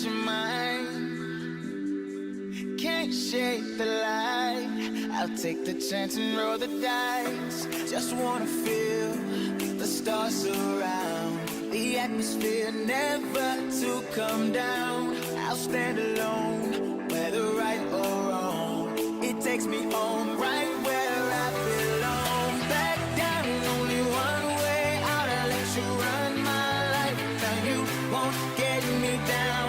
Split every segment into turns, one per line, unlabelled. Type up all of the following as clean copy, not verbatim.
change your mind. Can't shake the light. I'll take the chance and roll the dice. Just wanna feel the stars surround. The atmosphere never to come down. I'll stand alone, whether right or wrong. It takes me home, right where I belong. Back down, only one way out. I'll let you run my life. Now you won't get me down.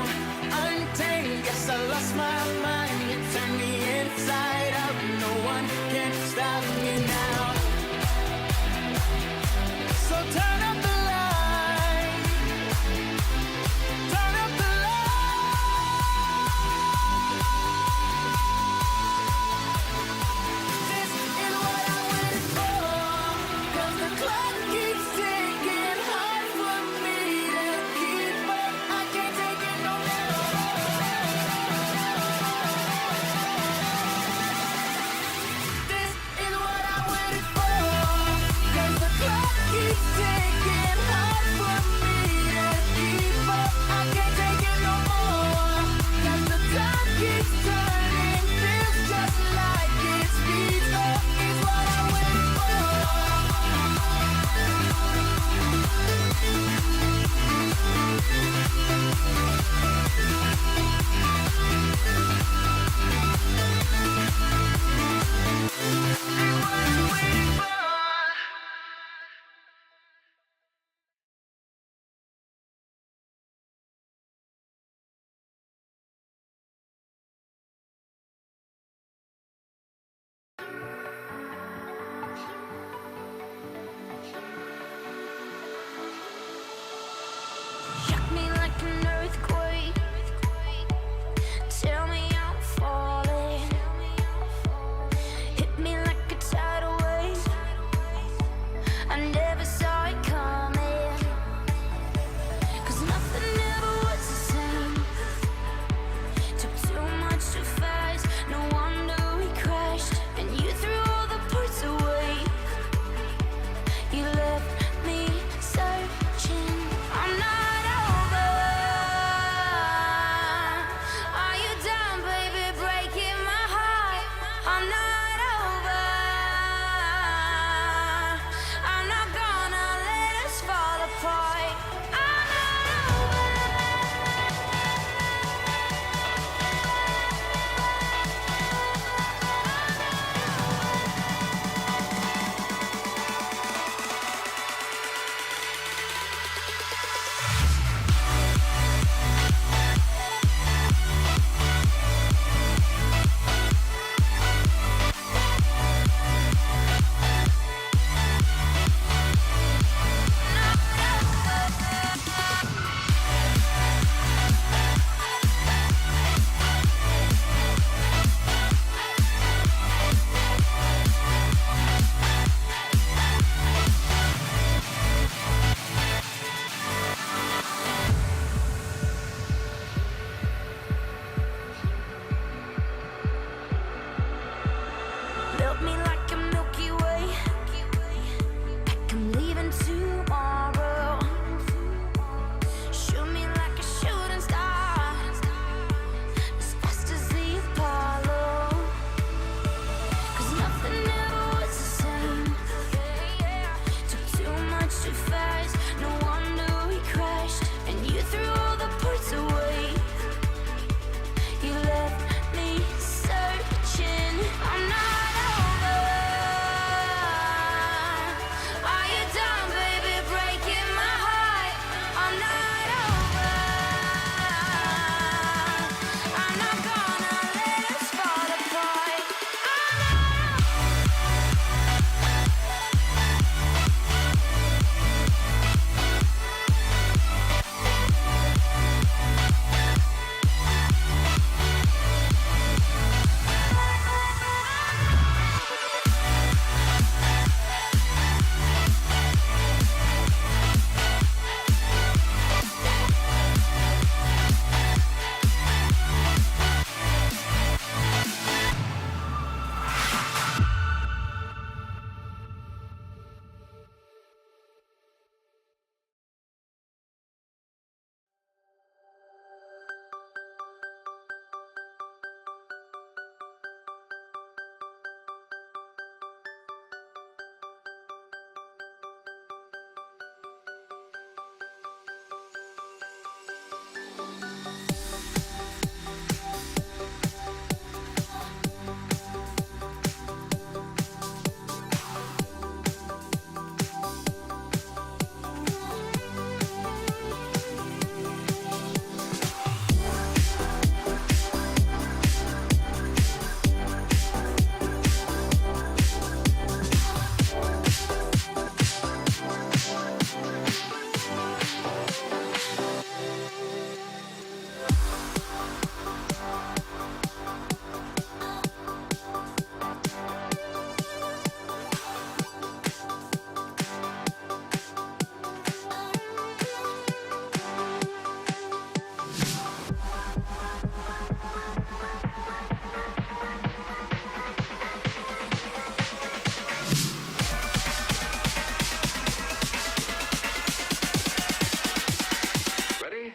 Untamed, guess I lost my mind. You turn me inside out. No one can stop me now. So turn up the light. Turn up the light.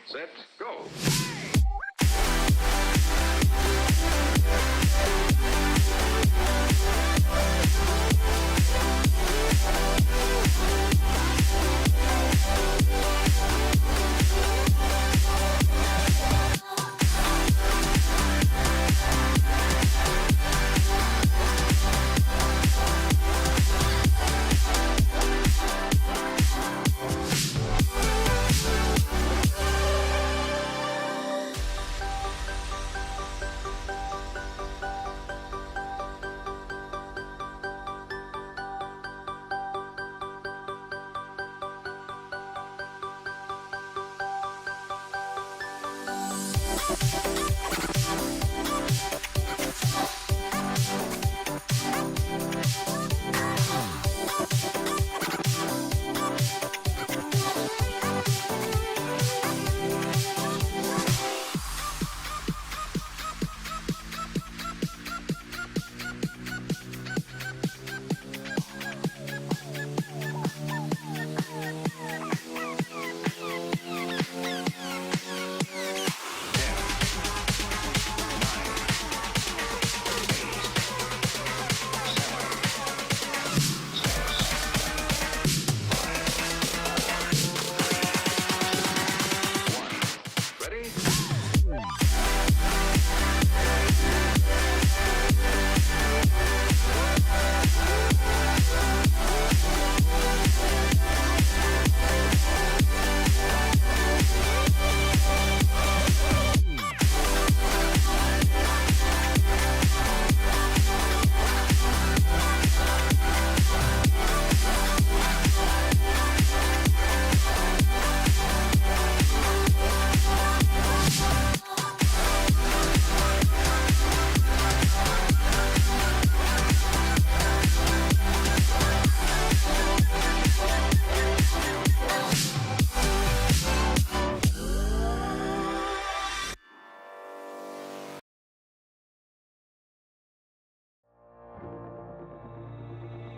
Set, go!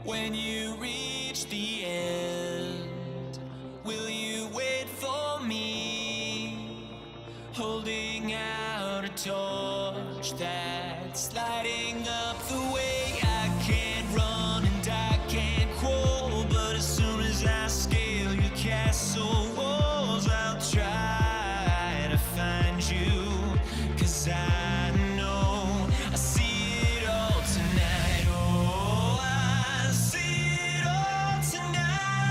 When you reach the end, will you wait for me? Holding out a torch that's lighting up the way. I can't run and I can't crawl, but as soon as I scale your castle walls, I'll try to find you. 'Cause I know I see it all tonight. Oh, I see it all tonight.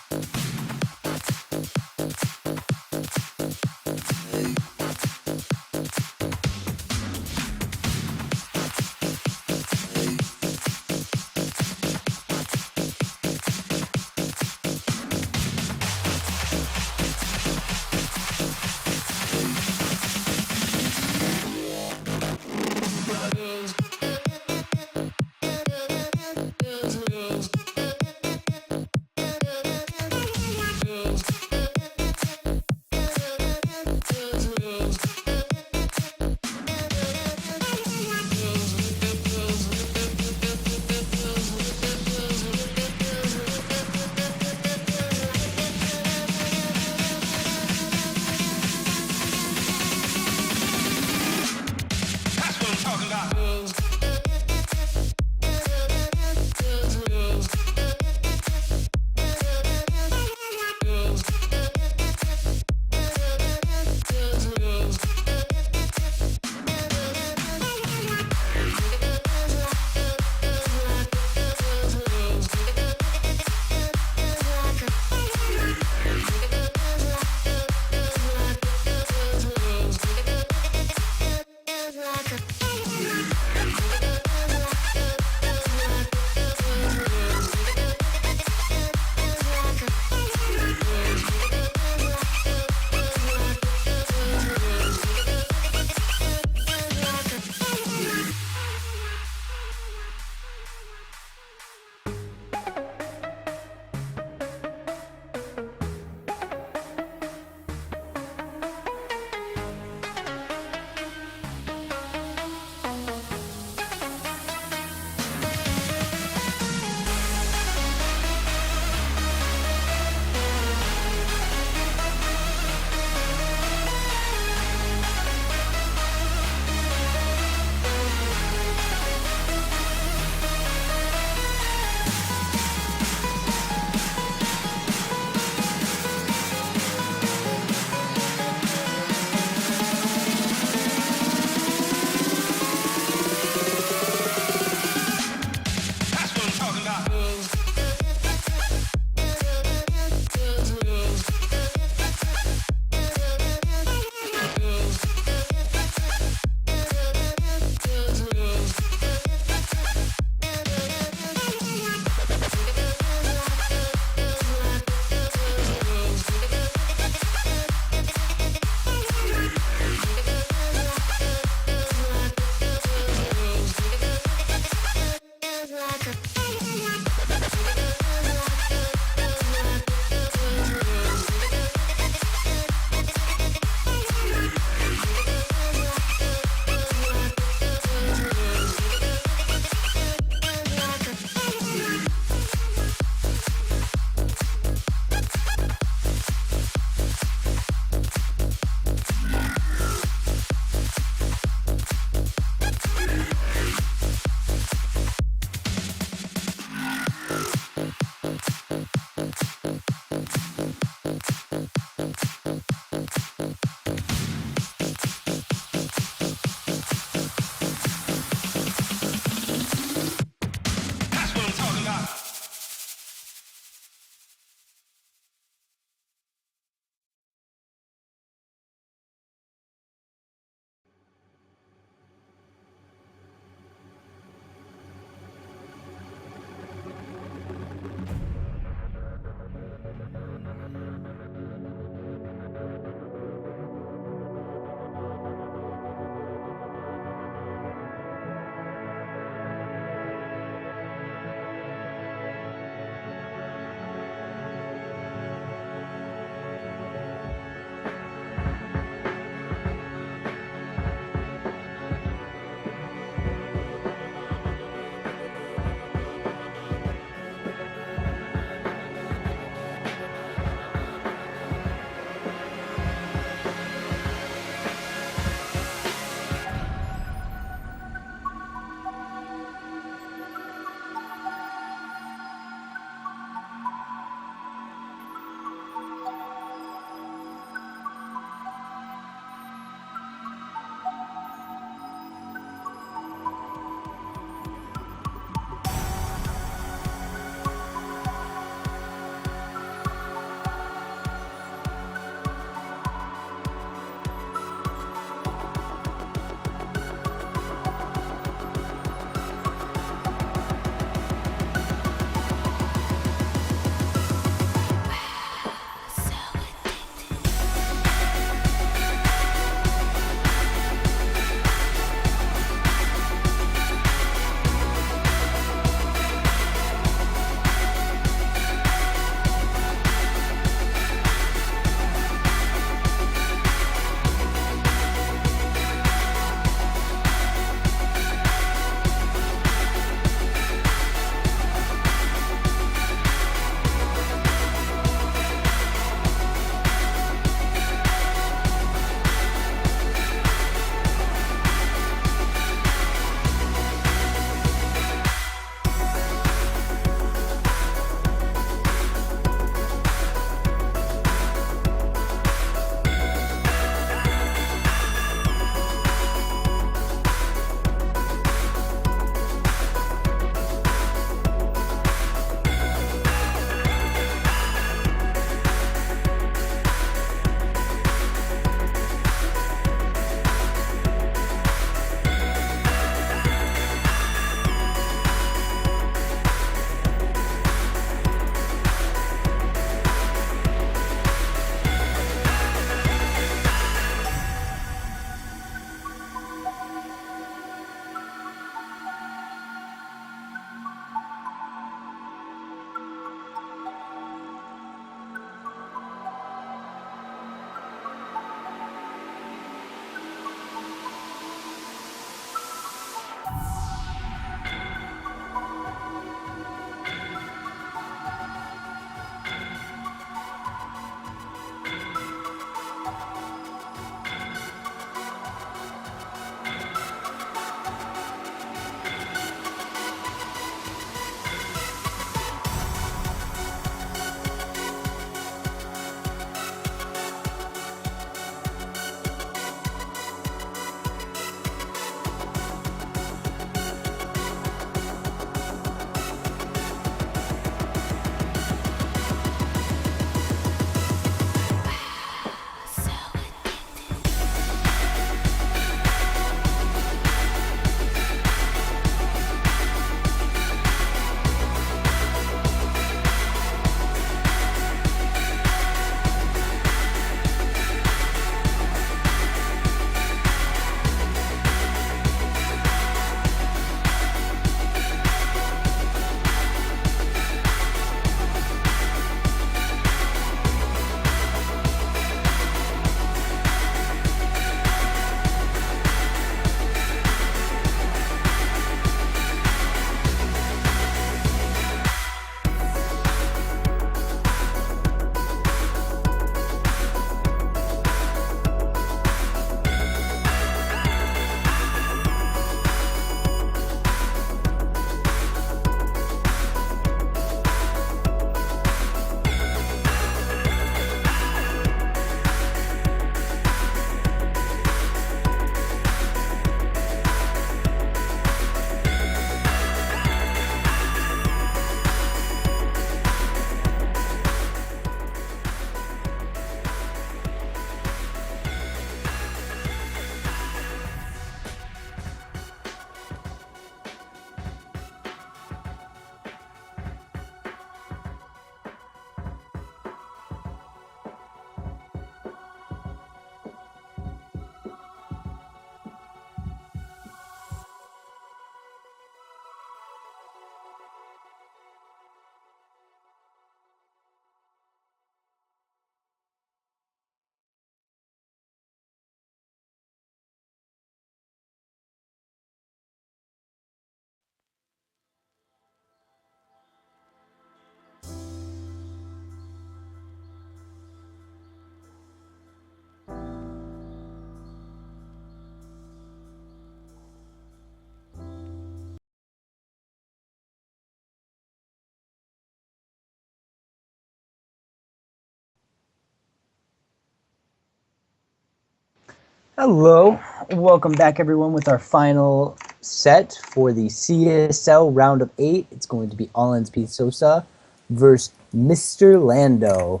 Hello, welcome back everyone with our final set for the CSL round of 8. It's going to be Allen's PSosa versus MrLando.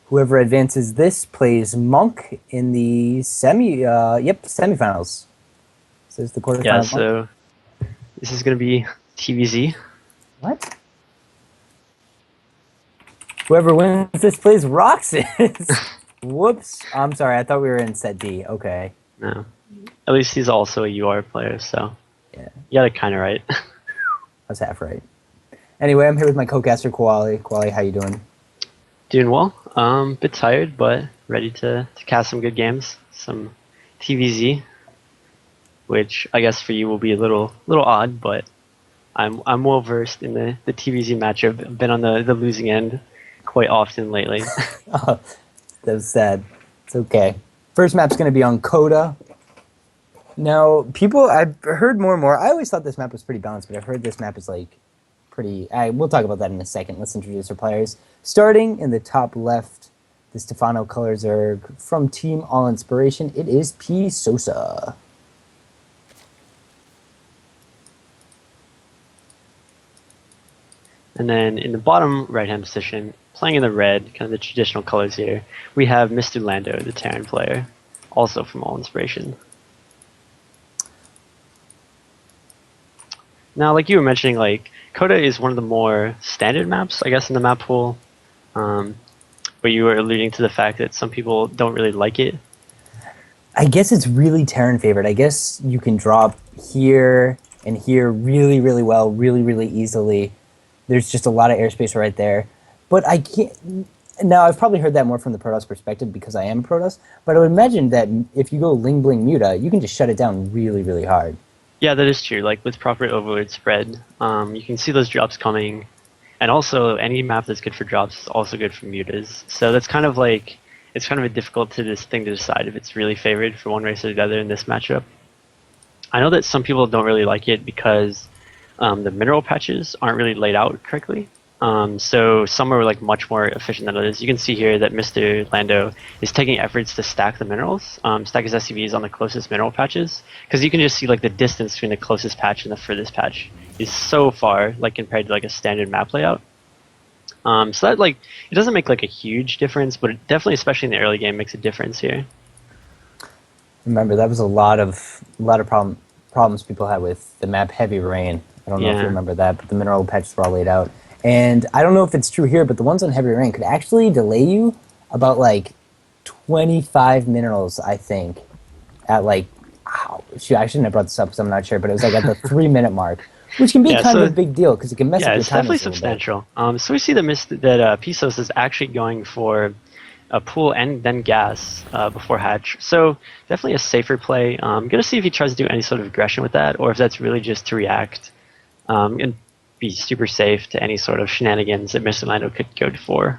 Whoever advances this plays Monk in the semifinals. So it's the quarterfinals.
Yeah, so this is going to be TVZ.
What? Whoever wins this plays Roxas. Whoops. I'm sorry, I thought we were in set D. Okay.
No. At least he's also a UR player, so
yeah,
you got it kind of right.
I was half right. Anyway, I'm here with my co-caster, Koali. Koali, how you doing?
Doing well. Bit tired, but ready to cast some good games. Some TVZ, which I guess for you will be a little odd, but I'm well versed in the TVZ matchup. I've been on the losing end quite often lately.
Oh, that was sad. It's okay. First map's going to be on Coda. Now, I've heard more and more. I always thought this map was pretty balanced, but I've heard this map is like pretty. We'll talk about that in a second. Let's introduce our players. Starting in the top left, the Stefano colors are from Team All Inspiration. It is PSosa.
And then in the bottom right-hand position, playing in the red, kind of the traditional colors here, we have MrLando, the Terran player, also from All Inspiration. Now, like you were mentioning, like Coda is one of the more standard maps, I guess, in the map pool. But you were alluding to the fact that some people don't really like it.
I guess it's really Terran favored. I guess you can drop here and here really, really well, really, really easily. There's just a lot of airspace right there. But I can't... Now, I've probably heard that more from the Protoss perspective because I am Protoss, but I would imagine that if you go Ling Bling Muta, you can just shut it down really, really hard.
Yeah, that is true. Like, with proper overload spread, you can see those drops coming. And also, any map that's good for drops is also good for mutas. So that's kind of like... It's kind of a difficult thing to decide if it's really favored for one race or the other in this matchup. I know that some people don't really like it because the mineral patches aren't really laid out correctly. So some are like much more efficient than others. You can see here that MrLando is taking efforts to stack the minerals, stack his SCVs on the closest mineral patches, because you can just see like the distance between the closest patch and the furthest patch is so far, like compared to like a standard map layout. So that like it doesn't make like a huge difference, but it definitely, especially in the early game, makes a difference here.
Remember, that was a lot of problems people had with the map Heavy Rain. I don't know if you remember that, but the mineral patches were all laid out. And I don't know if it's true here, but the ones on Heavy Rain could actually delay you about like 25 minerals, I think, at like, shoot, I shouldn't have brought this up because I'm not sure, but it was like at the 3-minute mark, which can be kind of a big deal because it can mess up your timing. Yeah,
it's definitely substantial. So we see that PSosa is actually going for a pool and then gas before hatch. So definitely a safer play. I'm going to see if he tries to do any sort of aggression with that, or if that's really just to react and be super safe to any sort of shenanigans that MrLando could go for.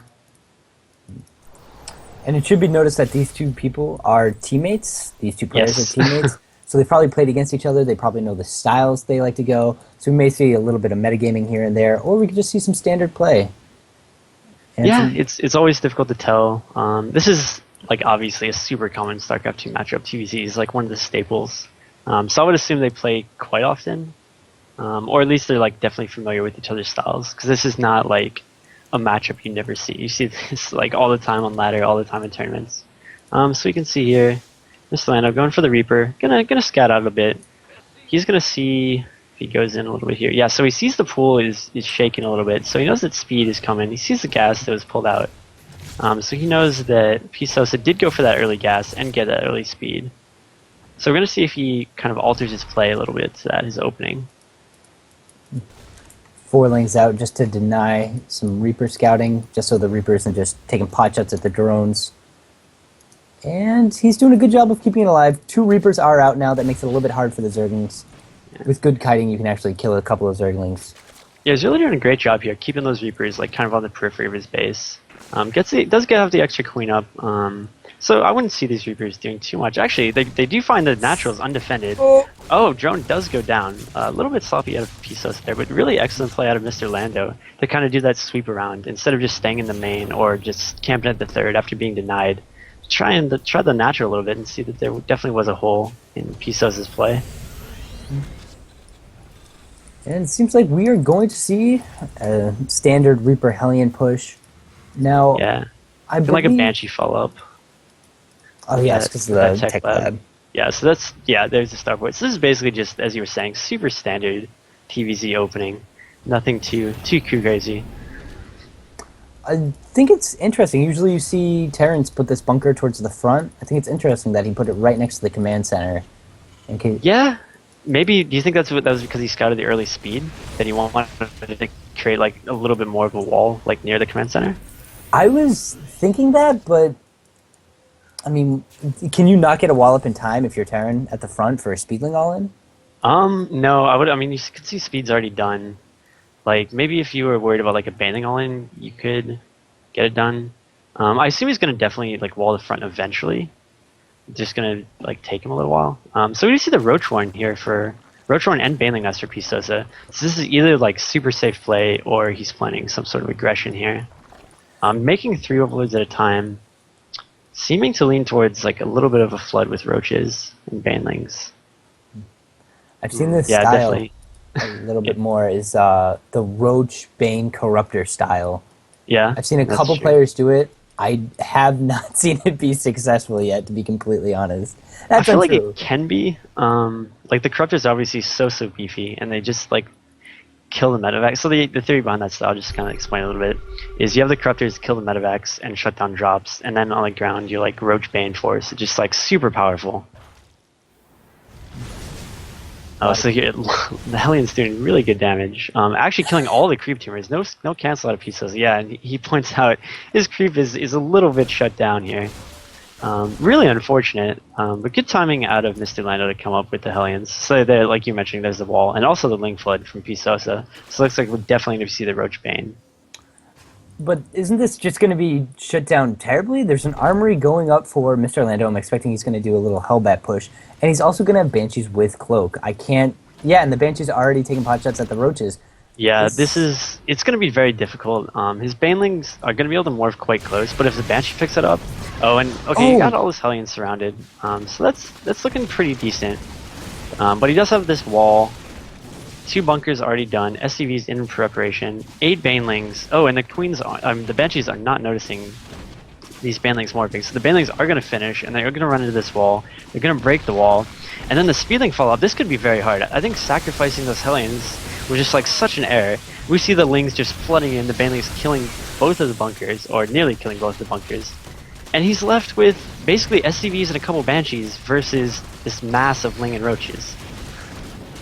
And it should be noticed that these two people are teammates. These two players are teammates. So they've probably played against each other. They probably know the styles they like to go. So we may see a little bit of metagaming here and there, or we could just see some standard play. And
yeah, it's always difficult to tell. This is like obviously a super common StarCraft 2 matchup. TVZ is like one of the staples. So I would assume they play quite often, or at least they're like definitely familiar with each other's styles. Because this is not like a matchup you never see. You see this like all the time on ladder, all the time in tournaments. So you can see here, MrLando going for the Reaper, gonna scout out a bit. He's gonna see if he goes in a little bit here. Yeah, so he sees the pool is shaking a little bit, so he knows that speed is coming. He sees the gas that was pulled out. So he knows that PSosa did go for that early gas and get that early speed. So we're gonna see if he kind of alters his play a little bit to that, his opening.
4 lanes out just to deny some Reaper scouting, just so the Reaper isn't just taking pot shots at the drones. And he's doing a good job of keeping it alive. 2 Reapers are out now. That makes it a little bit hard for the Zerglings. Yeah. With good kiting, you can actually kill a couple of Zerglings.
Yeah, he's really doing a great job here, keeping those Reapers like kind of on the periphery of his base. Does have the extra queen up. So I wouldn't see these Reapers doing too much. Actually, they do find the naturals undefended. Oh, drone does go down. A little bit sloppy out of PSosa there, but really excellent play out of MrLando to kind of do that sweep around instead of just staying in the main or just camping at the third after being denied. try the natural a little bit and see that there definitely was a hole in PSosa's play.
And it seems like we are going to see a standard Reaper Hellion push. Now,
Yeah,
I
like a
believe...
Banshee follow-up.
Oh, yes, because of
That
the
tech lab. Yeah, so there's the starboard. So this is basically just, as you were saying, super standard TVZ opening. Nothing too crazy.
I think it's interesting. Usually you see Terrence put this bunker towards the front. I think it's interesting that he put it right next to the command center. In case...
Yeah, maybe. Do you think that was because he scouted the early speed that he wanted to create like a little bit more of a wall like near the command center?
I was thinking that, but I mean, can you not get a wall up in time if you're Terran at the front for a speedling all in?
No, I would. I mean, you could see speed's already done. Like maybe if you were worried about like a banding all in, you could get it done. I assume he's gonna definitely like wall the front eventually. Just gonna like take him a little while. So we see the Roach Warren here for Roach Warren and Baneling Nest for PSosa. So this is either like super safe play or he's planning some sort of aggression here. Making 3 overlords at a time, seeming to lean towards like a little bit of a flood with roaches and banelings.
I've seen this
Yeah,
style
definitely.
a little bit more, is the Roach Bane Corruptor style.
Yeah,
I've seen a
that's
couple
true.
players do it. I have not seen it be successful yet, to be completely honest.
I
That's
feel like
untrue.
it can be. Like the Corruptor's obviously so beefy, and they just like kill the medevacs. So the theory behind that style, just kind of explain a little bit, is you have the Corruptors kill the medevacs and shut down drops, and then on the ground you like Roach Bane Force, it's just like super powerful. Oh, so here, the Hellion's doing really good damage. Actually killing all the creep teamers. No cancel out of pieces. Yeah, and he points out his creep is a little bit shut down here. Really unfortunate, but good timing out of MrLando to come up with the Hellions. So there, like you mentioned, there's the wall, and also the Link Flood from PSosa. So it looks like we're definitely going to see the Roach Bane.
But isn't this just going to be shut down terribly? There's an armory going up for MrLando. I'm expecting he's going to do a little Hellbat push. And he's also going to have Banshees with Cloak. I can't... Yeah, and the Banshees are already taking pot shots at the Roaches.
Yeah, it's going to be very difficult. His Banelings are going to be able to morph quite close, but if the Banshee picks it up... Oh, and okay, he got all his Hellions surrounded. So that's looking pretty decent. But he does have this wall. 2 bunkers already done. SCVs in preparation. 8 Banelings. Oh, and the Queens, the Banshees are not noticing these Banelings morphing. So the Banelings are going to finish, and they're going to run into this wall. They're going to break the wall. And then the Speedling follow-up. This could be very hard. I think sacrificing those Hellions was just like such an error. We see the Lings just flooding in, the Banelings killing both of the bunkers, or nearly killing both of the bunkers. And he's left with basically SCVs and a couple Banshees versus this mass of Ling and Roaches.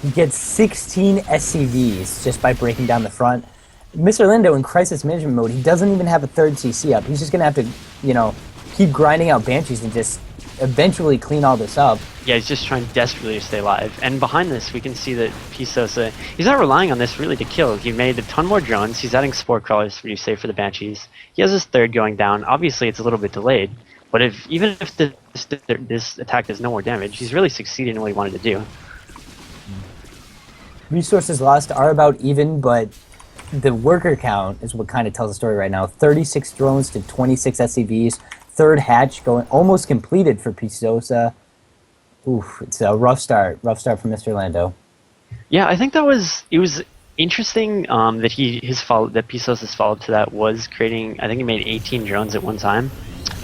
He gets 16 SCVs just by breaking down the front. MrLando in crisis management mode, he doesn't even have a 3rd CC up. He's just going to have to, you know, keep grinding out Banshees and just eventually clean all this up.
Yeah, he's just trying desperately to stay alive. And behind this, we can see that PSosa, he's not relying on this really to kill. He made a ton more drones. He's adding Spore Crawlers to reduce safe for the Banshees. He has his 3rd going down. Obviously, it's a little bit delayed. But even if this attack does no more damage, he's really succeeding in what he wanted to do.
Resources lost are about even, but the worker count is what kind of tells the story right now. 36 drones to 26 SCVs. 3rd hatch going almost completed for PSosa. Oof, it's a rough start. Rough start for MrLando.
Yeah, I think it was interesting that PSosa's follow-up to that was creating, I think he made 18 drones at one time.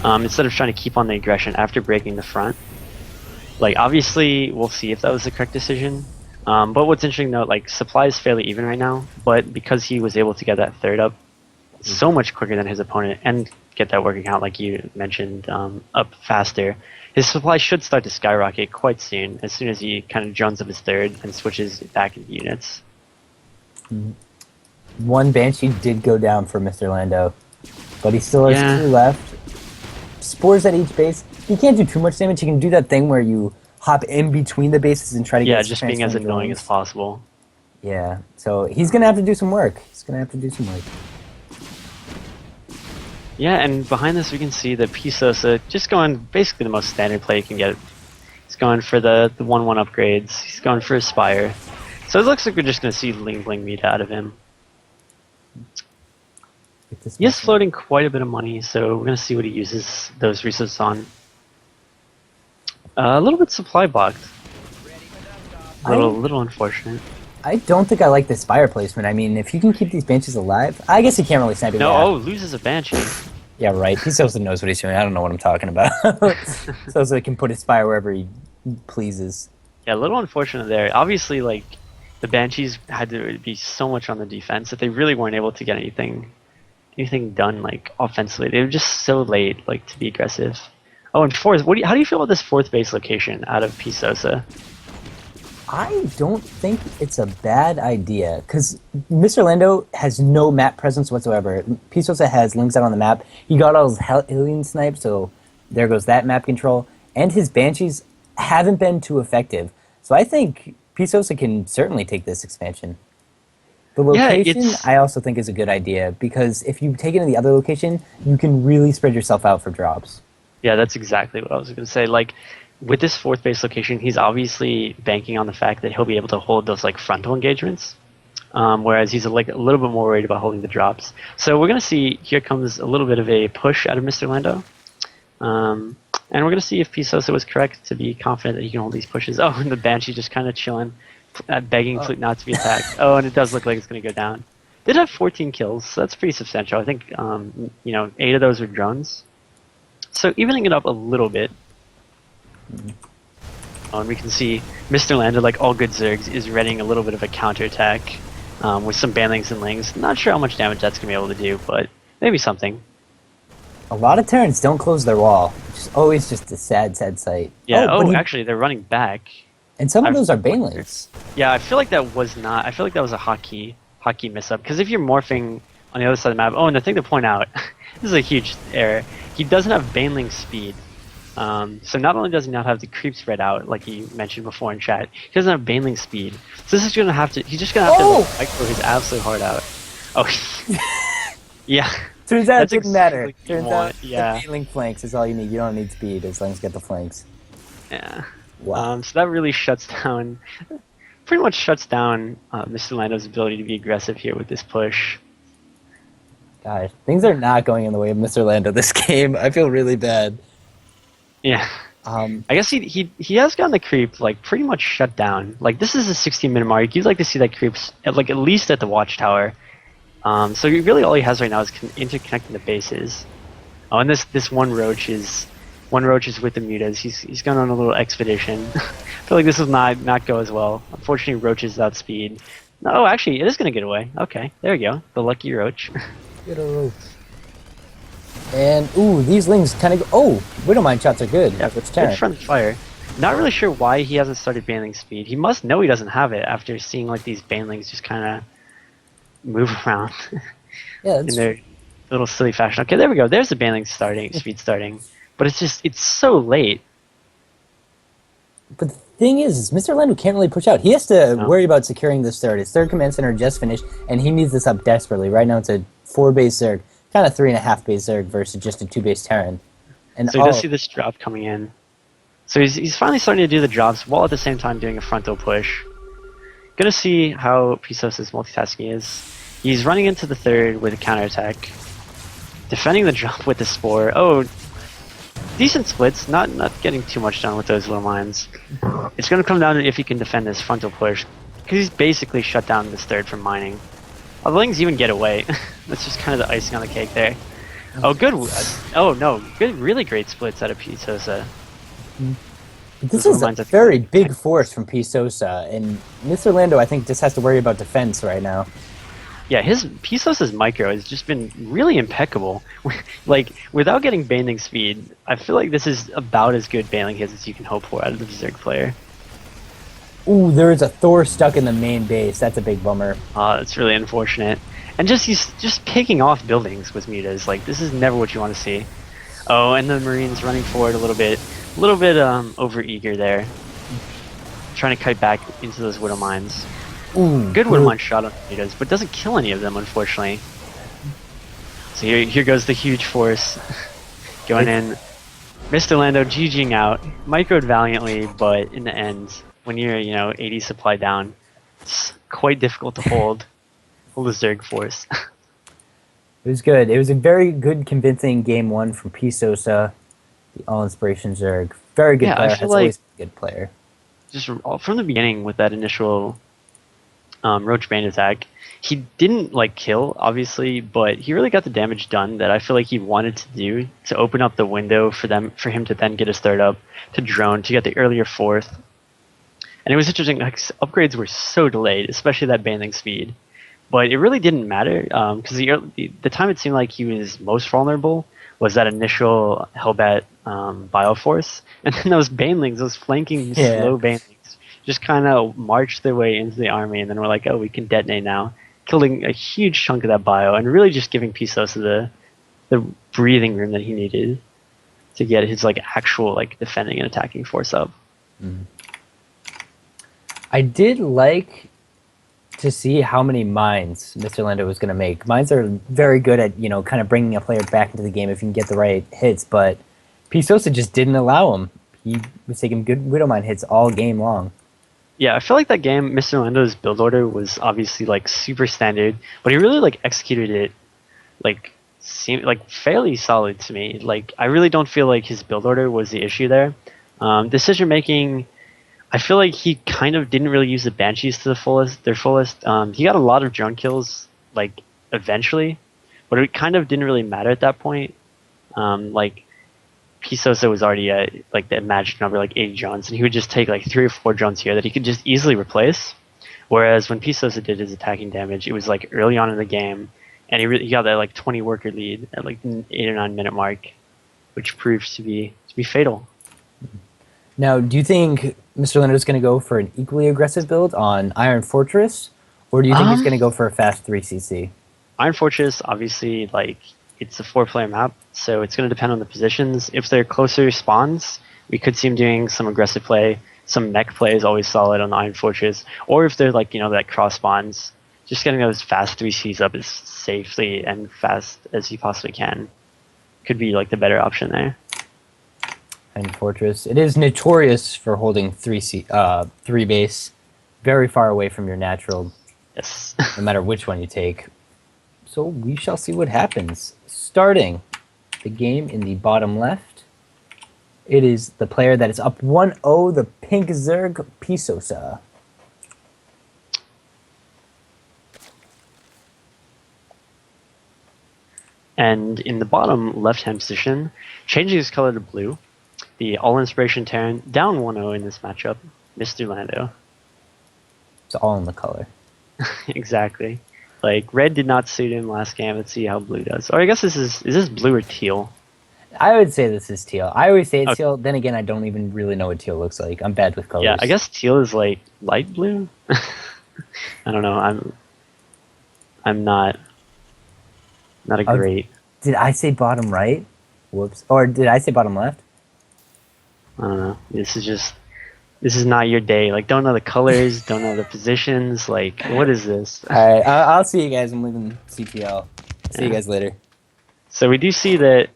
Instead of trying to keep on the aggression after breaking the front. Like, obviously, we'll see if that was the correct decision. But what's interesting though, like supply is fairly even right now, but because he was able to get that 3rd up so much quicker than his opponent and get that working count like you mentioned up faster, his supply should start to skyrocket quite soon as he kind of jones up his 3rd and switches back into units.
1 Banshee did go down for MrLando, but he still has 2 left. Spores at each base. He can't do too much damage. He can do that thing where you hop in between the bases and try to get
just being as annoying as possible.
Yeah, so he's gonna have to do some work.
Yeah, and behind this we can see that PSosa just going basically the most standard play you can get. He's going for the 1-1 upgrades. He's going for Aspire. So it looks like we're just going to see Ling Bling meat out of him. He is floating quite a bit of money, so we're gonna see what he uses those resources on. A little bit supply blocked. A little unfortunate.
I don't think I like this fire placement. I mean, if you can keep these Banshees alive, I guess he can't really snipe it.
No, oh, loses a Banshee.
Yeah, right. PSosa knows what he's doing. I don't know what I'm talking about. So he can put his fire wherever he pleases.
Yeah, a little unfortunate there. Obviously, like, the Banshees had to be so much on the defense that they really weren't able to get anything done, like, offensively. They were just so late, like, to be aggressive. Oh, and fourth, how do you feel about this fourth base location out of PSosa?
I don't think it's a bad idea, because MrLando has no map presence whatsoever. PSosa has links out on the map. He got all his alien snipes, so there goes that map control. And his Banshees haven't been too effective. So I think PSosa can certainly take this expansion. The location, I also think, is a good idea, because if you take it in the other location, you can really spread yourself out for drops.
Yeah, that's exactly what I was going to say. Like, with this fourth base location, he's obviously banking on the fact that he'll be able to hold those like frontal engagements, whereas he's like a little bit more worried about holding the drops. So we're gonna see. Here comes a little bit of a push out of MrLando, and we're gonna see if PSosa was correct to be confident that he can hold these pushes. Oh, and the Banshee just kind of chilling, begging not to be attacked. Oh, and it does look like it's gonna go down. Did have 14 kills, so that's pretty substantial. I think 8 of those were drones, so evening it up a little bit. And we can see MrLando, like all good Zergs, is readying a little bit of a counterattack with some banlings and lings. Not sure how much damage that's going to be able to do, but maybe something.
A lot of Terrans don't close their wall, which is always just a sad, sad sight.
Yeah, actually, they're running back.
And some of those are banelings.
Yeah, I feel like that was not... I feel like that was a hotkey miss-up, because if you're morphing on the other side of the map... Oh, and the thing to point out, this is a huge error, he doesn't have baneling speed. So not only does he not have the creep spread out, like he mentioned before in chat, he doesn't have baneling speed. So this is gonna have to, he's just gonna have to like, micro his absolute heart out. Oh, yeah.
Turns out it didn't matter.
Exactly
Turns out the baneling flanks is all you need. You don't need speed as long as you get the flanks.
Yeah.
Wow.
So that really pretty much shuts down MrLando's ability to be aggressive here with this push.
Gosh, things are not going in the way of MrLando this game. I feel really bad.
Yeah. I guess he has gotten the creep like pretty much shut down. Like this is a 16-minute mark. You'd like to see that creeps at least at the watchtower. So really all he has right now is interconnecting the bases. Oh, and this one roach is with the mutas. He's gone on a little expedition. I feel like this will not go as well. Unfortunately, Roach is outspeed. No, actually, it is gonna get away. Okay, there we go. The lucky Roach.
Get a roach. And ooh, these lings kind of go. Oh, Widowmine shots are good.
Yeah, good front fire. Not really sure why he hasn't started baneling speed. He must know he doesn't have it after seeing like these banelings just kind of move around.
Yeah,
in their little silly fashion. Okay, there we go. There's the baneling speed starting, but it's so late.
But the thing is MrLando can't really push out. He has to worry about securing this third. His third command center just finished, and he needs this up desperately. Right now, it's a 4-base Zerg. Kind of 3.5 base Zerg versus just a 2-base Terran. And
so he does see this drop coming in. So he's finally starting to do the drops while at the same time doing a frontal push. Gonna see how PSosa's multitasking is. He's running into the third with a counterattack. Defending the drop with the spore. Oh, decent splits. Not getting too much done with those little mines. It's gonna come down to if he can defend this frontal push. Because he's basically shut down this third from mining. The lings even get away. That's just kind of the icing on the cake there. Oh, good. Oh, no. Good, really great splits out of PSosa.
This is a very big force from PSosa, and MrLando, I think, just has to worry about defense right now.
Yeah, his PSosa's micro has just been really impeccable. Like, without getting baneling speed, I feel like this is about as good baneling hits as you can hope for out of the Zerg player.
Ooh, there is a Thor stuck in the main base. That's a big bummer.
That's really unfortunate. And he's just picking off buildings with mutas. Like, this is never what you want to see. Oh, and the Marines running forward a little bit over-eager there. Trying to kite back into those Widow Mines.
Ooh,
good Widow Mine shot on the mutas, but doesn't kill any of them, unfortunately. So here goes the huge force going in. MrLando GGing out. Microed valiantly, but in the end, when you're, 80 supply down, it's quite difficult to hold a Zerg force.
It was good. It was a very good, convincing game one from PSosa, the All Inspiration Zerg. Very good
Yeah, I
player.
feel
Has
like
always been a good player.
just from the beginning with that initial Roach Bane attack, he didn't like kill, obviously, but he really got the damage done that I feel like he wanted to do to open up the window for him to then get his third up, to drone, to get the earlier fourth. And it was interesting, like upgrades were so delayed, especially that banding speed. But it really didn't matter because the time it seemed like he was most vulnerable was that initial Hellbat Bioforce, and then those banelings, those flanking
Yeah.
slow banelings, just kind of marched their way into the army, and then we're like, oh, we can detonate now, killing a huge chunk of that bio, and really just giving PSosa the breathing room that he needed to get his like actual like defending and attacking force up.
I did like to see how many mines MrLando was going to make. Mines are very good at, kind of bringing a player back into the game if you can get the right hits, but PSosa just didn't allow him. He was taking good Widow Mine hits all game long.
Yeah, I feel like that game, MrLando's build order was obviously like super standard, but he really like executed it like fairly solid to me. Like I really don't feel like his build order was the issue there. Decision making, I feel like he kind of didn't really use the Banshees to their fullest. He got a lot of drone kills like eventually, but it kind of didn't really matter at that point. Like PSosa was already at like the magic number, like 80 drones, and he would just take like 3 or 4 drones here that he could just easily replace. Whereas when PSosa did his attacking damage, it was like early on in the game, and he got that like 20 worker lead at like the 8 or 9 minute mark, which proved to be fatal.
Now, do you think MrLando is going to go for an equally aggressive build on Iron Fortress, or do you think he's going to go for a fast 3CC?
Iron Fortress, obviously, like it's a 4-player map, so it's going to depend on the positions. If they're closer spawns, we could see him doing some aggressive play. Some mech play is always solid on the Iron Fortress. Or if they're like, that cross spawns, just getting those fast 3Cs up as safely and fast as you possibly can could be like the better option there.
Iron Fortress. It is notorious for holding 3 base very far away from your natural,
Yes.
no matter which one you take. So we shall see what happens. Starting the game in the bottom left, it is the player that is up 1-0, the Pink Zerg, PSosa.
And in the bottom left-hand position, changing his color to blue, the All Inspiration Terran, down 1-0 in this matchup, MrLando.
It's all in the color.
Exactly. Like, red did not suit him last game. Let's see how blue does. Or I guess is this blue or teal?
I would say this is teal. I always say it's
Okay.
teal. Then again, I don't even really know what teal looks like. I'm bad with colors.
Yeah, I guess teal is like light blue. I don't know. I'm not a great.
Did I say bottom right? Whoops. Or did I say bottom left?
I don't know. This is not your day. Like, don't know the colors, don't know the positions. Like, what is this?
All right, I'll see you guys. I'm leaving CTL. See you guys later.
So we do see that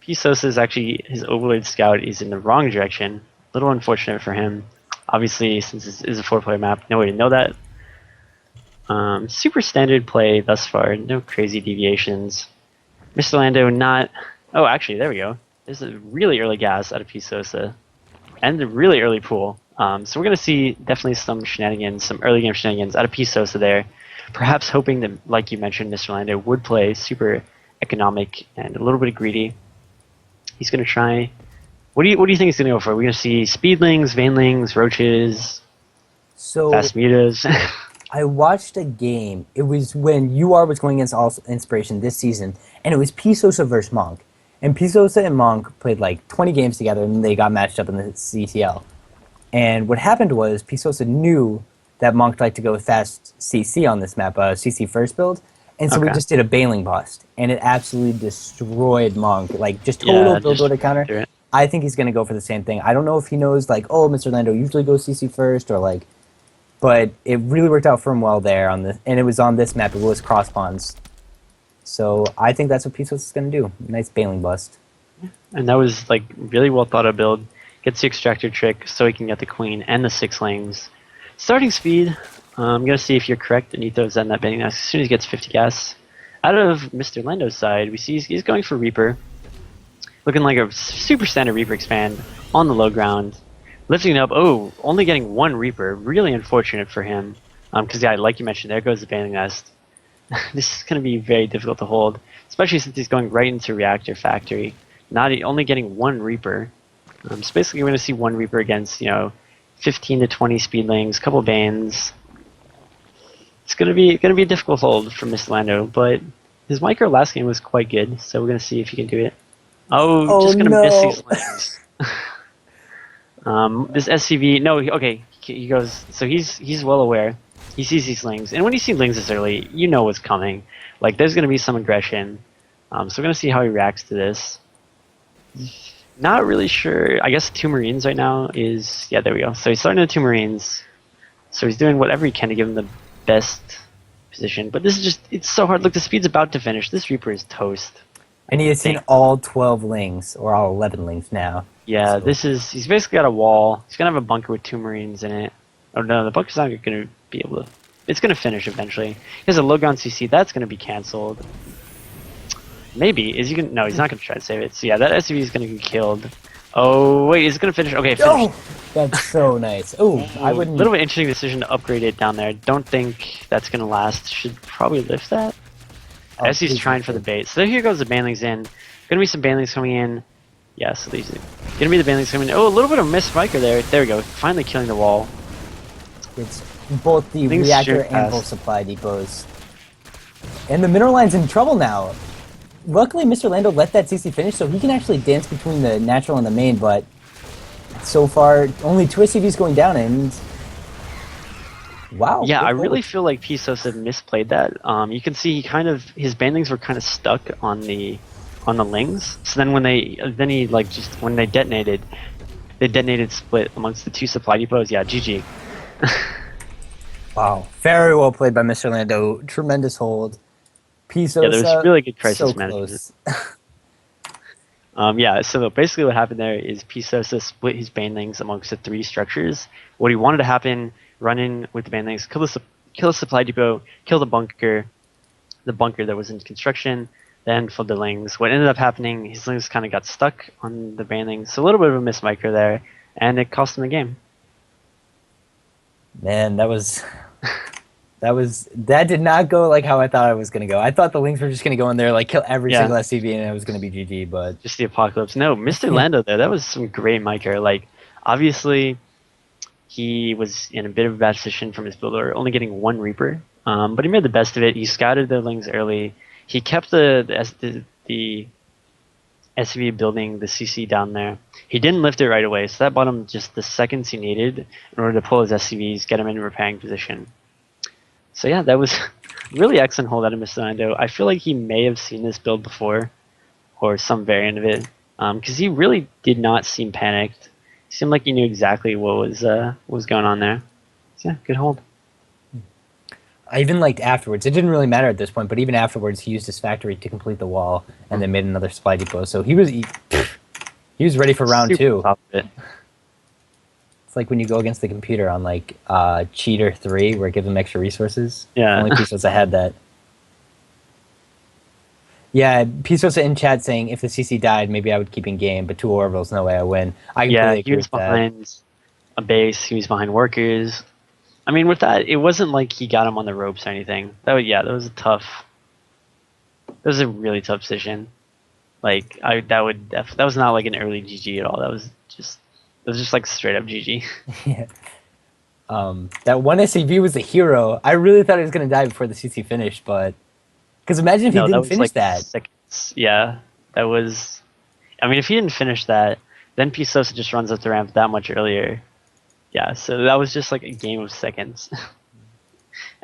PSosa is actually, his Overlord Scout is in the wrong direction. A little unfortunate for him. Obviously, since this is a 4-player map, no way to know that. Super standard play thus far. No crazy deviations. MrLando not... Oh, actually, there we go. There's a really early gas out of PSosa. And a really early pool. So we're going to see definitely some shenanigans, some early game shenanigans out of PSosa there. Perhaps hoping that, like you mentioned, MrLando would play super economic and a little bit greedy. He's going to try... What do you think he's going to go for? We're going to see speedlings, vanelings, roaches, fast mutas.
I watched a game. It was when UR was going against All Inspiration this season, and it was PSosa versus Monk. And PSosa and Monk played like 20 games together, and they got matched up in the CTL. And what happened was PSosa knew that Monk liked to go with fast CC on this map, CC first build, and so we just did a bailing bust, and it absolutely destroyed Monk, like just total build order counter. I think he's going to go for the same thing. I don't know if he knows, like, oh, MrLando usually goes CC first, or like, but it really worked out for him well there on the, and it was on this map. It was cross spawns, so I think that's what PSosa is going to do. Nice bailing bust.
And that was like really well thought out build. Gets the extractor trick so he can get the queen and the 6 lanes. Starting speed, I'm going to see if you're correct, and he throws in that baiting as soon as he gets 50 gas. out of MrLando's side, we see he's going for Reaper. Looking like a super standard Reaper expand on the low ground. Lifting up, oh, only getting one Reaper. Really unfortunate for him. Because, yeah, like you mentioned, there goes the Baneling Nest. This is going to be very difficult to hold, especially since he's going right into Reactor Factory. Only getting one Reaper. So basically, we're going to see one Reaper against, 15 to 20 Speedlings, couple Banes. It's going to be a difficult hold for MrLando, but his micro last game was quite good, so we're going to see if he can do it. Oh, just going to miss these slings. This SCV, no, okay, he goes, so he's well aware. He sees these lings, and when you see lings this early, you know what's coming. Like, there's going to be some aggression. So we're going to see how he reacts to this. Not really sure. I guess 2 Marines right now is... Yeah, there we go. So he's starting with 2 Marines. So he's doing whatever he can to give him the best position. But this is just... It's so hard. Look, the speed's about to finish. This Reaper is toast.
And he has seen all 12 lings, or all 11 lings now.
Yeah,
so.
This is... He's basically got a wall. He's going to have a bunker with 2 Marines in it. Oh, no, the bunker's not going to be able to... It's going to finish eventually. He has a low ground CC. That's going to be cancelled. Maybe. Is he gonna... No, he's not going to try to save it. So yeah, that SUV is going to get killed. Oh, wait, is it going to finish? Okay, finish.
Oh, that's so nice. Oh, I wouldn't...
A little bit interesting decision to upgrade it down there. Don't think that's going to last. Should probably lift that. Oh, SUV's trying for the bait. So here goes the Banelings in. Going to be some Banelings coming in. Yeah, so these are going to be the Banelings coming in. Oh, a little bit of missed Viker there. There we go. Finally killing the wall.
It's both the reactor and both supply depots. And the mineral line's in trouble now. Luckily, MrLando let that CC finish, so he can actually dance between the natural and the main, but so far, only 2 SCVs going down, and... Wow.
Yeah, I really feel like PSosa misplayed that. You can see his Banelings were kind of stuck on the lings. So then when they detonated, they detonated split amongst the 2 supply depots. Yeah, GG.
Wow, very well played by MrLando. Tremendous hold. PSosa,
yeah, there's really good crisis
so
management. Yeah, so basically what happened there is PSosa split his Banelings amongst the 3 structures. What he wanted to happen, run in with the Banelings, kill the supply depot, kill the bunker that was in construction, then flip the lings. What ended up happening, his lings kind of got stuck on the Banelings, so a little bit of a miss micro there, and it cost him the game.
Man, that did not go like how I thought it was going to go. I thought the lings were just going to go in there, like kill every single SCV, and it was going to be GG, but...
Just the apocalypse. No, MrLando there, that was some great micro. Like, obviously, he was in a bit of a bad position from his builder, only getting 1 Reaper, but he made the best of it. He scouted the lings early. He kept the SCV building the CC down there. He didn't lift it right away, so that bought him just the seconds he needed in order to pull his SCVs, get him in repairing position. So yeah, that was really excellent hold out of MrLando. I feel like he may have seen this build before, or some variant of it, because he really did not seem panicked. He seemed like he knew exactly what was going on there. So yeah, good hold.
I even liked afterwards. It didn't really matter at this point, but even afterwards, he used his factory to complete the wall, and then made another supply depot. So he was ready for round 2.
Top of it.
It's like when you go against the computer on like Cheater 3, where it gives them extra resources.
Yeah.
Only PSosa had that. Yeah, PSosa in chat saying if the CC died, maybe I would keep in game, but 2 orbitals, no way I win. I completely agree with that.
He was behind a base. He was behind workers. I mean, with that, it wasn't like he got him on the ropes or anything. That was a really tough position. Like that was not like an early GG at all. That was just like straight up GG.
Yeah. That one SCV was a hero. I really thought he was gonna die before the CC finished, but because imagine if he didn't finish that.
Seconds. Yeah, that was. I mean, if he didn't finish that, then PSosa just runs up the ramp that much earlier. Yeah, so that was just like a game of seconds.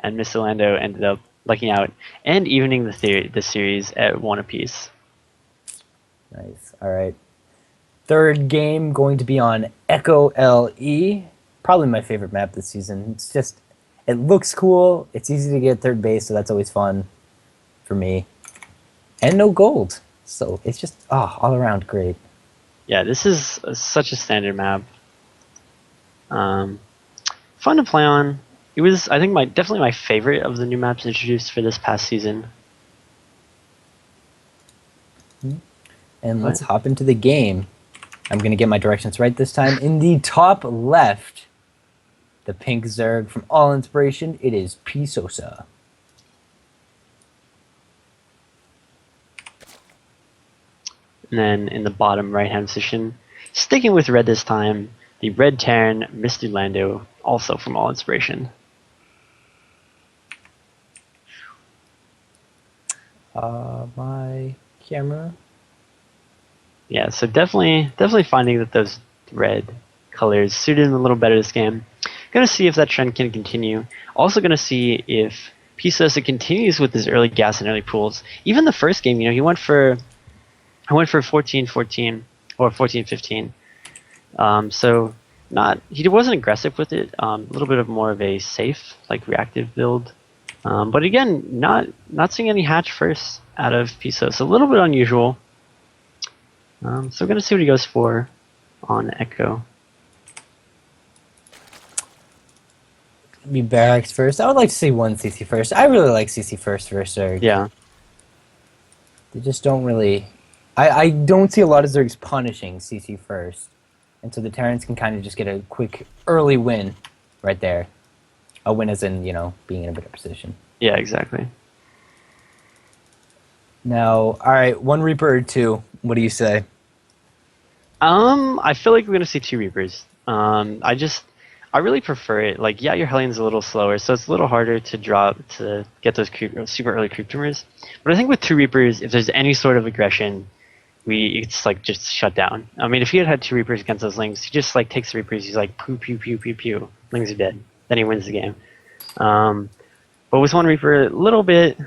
And MrLando ended up lucking out and evening the series at 1 apiece.
Nice. All right. Third game going to be on Echo LE. Probably my favorite map this season. It's just, it looks cool. It's easy to get third base, so that's always fun for me. And no gold. So it's just, all around great.
Yeah, this is such a standard map. Fun to play on. It was, I think, definitely my favorite of the new maps introduced for this past season.
And let's hop into the game. I'm going to get my directions right this time. In the top left, the pink Zerg from All Inspiration, it is PSosa.
And then in the bottom right-hand position, sticking with red this time, the red Terran, MrLando, also from All Inspiration.
My camera.
Yeah, so definitely finding that those red colors suited him a little better this game. Gonna see if that trend can continue. Also gonna see if PSosa continues with his early gas and early pools. Even the first game, he went for 14-14 or 14-15. So he wasn't aggressive with it. A little bit of more of a safe, like reactive build. But again, not seeing any hatch first out of PSosa. A little bit unusual. So we're gonna see what he goes for on Echo.
Be barracks first. I would like to see one CC first. I really like CC first versus Zerg.
Yeah.
They just don't really... I don't see a lot of Zergs punishing CC first. And so the Terrans can kind of just get a quick early win right there. A win as in, being in a better position.
Yeah, exactly.
Now, alright, one Reaper or two. What do you say?
I feel like we're gonna see two Reapers. I really prefer it. Like, yeah, your Hellion's a little slower, so it's a little harder to get those super early creep tumors. But I think with two Reapers, if there's any sort of aggression, it's like just shut down. I mean, if he had two Reapers against those Lings, he just like takes the Reapers. He's like pew pew pew pew pew. Lings are dead. Then he wins the game. But with one Reaper, a little bit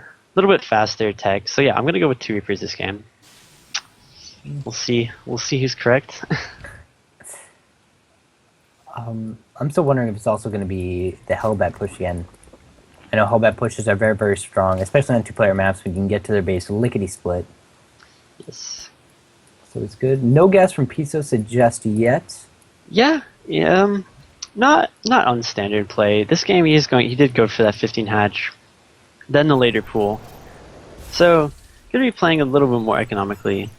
faster tech. So yeah, I'm gonna go with two Reapers this game. We'll see who's correct.
I'm still wondering if it's also going to be the Hellbat push again. I know Hellbat pushes are very, very strong, especially on two-player maps. We can get to their base lickety-split.
Yes.
So it's good. No gas from PSosa just yet.
Yeah. Not unstandard play. This game he did go for that 15 hatch, then the later pool. So gonna be playing a little bit more economically.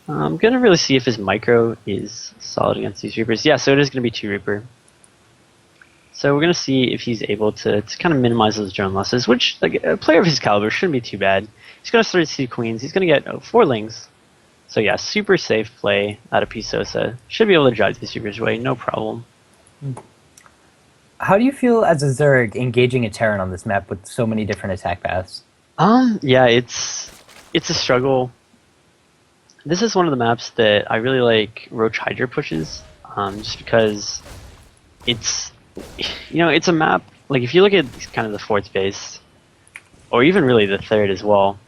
I'm gonna really see if his micro is solid against these Reapers. Yeah, so it is gonna be two Reaper. So we're gonna see if he's able to kind of minimize those drone losses, which like a player of his caliber shouldn't be too bad. He's gonna start to see queens. He's gonna get 4 Lings. So yeah, super safe play out of PSosa. Should be able to drive these Reapers away, no problem.
How do you feel as a Zerg engaging a Terran on this map with so many different attack paths?
Yeah, it's a struggle. This is one of the maps that I really like Roach Hydra pushes, just because it's a map, like if you look at kind of the fourth base, or even really the third as well,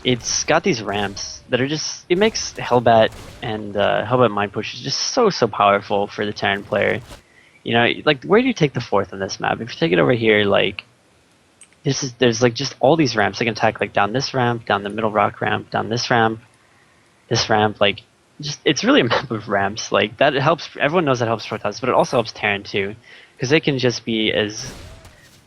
it's got these ramps that are just, it makes Hellbat and Hellbat Mind Push is just so powerful for the Terran player. Like where do you take the fourth on this map? If you take it over here, like there's like just all these ramps that can attack, like down this ramp, down the middle rock ramp, down this ramp, like it's really a map of ramps. Like that helps, everyone knows that helps Protoss, but it also helps Terran too, because they can just be as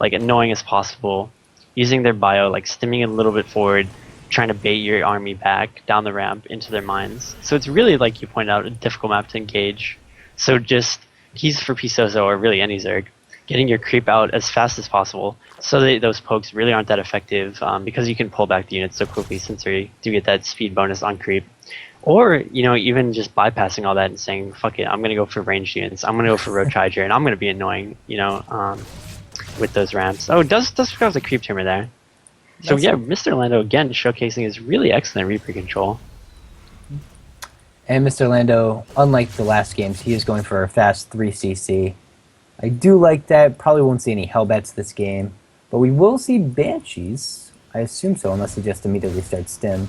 like annoying as possible, using their bio, like stimming it a little bit forward, trying to bait your army back down the ramp into their mines. So it's really, like you pointed out, a difficult map to engage. So just keys for PSosa, or really any Zerg, getting your creep out as fast as possible, so that those pokes really aren't that effective, because you can pull back the units so quickly since they do get that speed bonus on creep. Or, even just bypassing all that and saying, fuck it, I'm going to go for ranged units, I'm going to go for Roach Hydra, and I'm going to be annoying, with those ramps. Oh, it does have the creep tumor there. So yeah, MrLando again showcasing his really excellent Reaper control.
And MrLando, unlike the last games, he is going for a fast 3cc. I do like that. Probably won't see any Hellbats this game, but we will see Banshees. I assume so, unless he just immediately starts stim.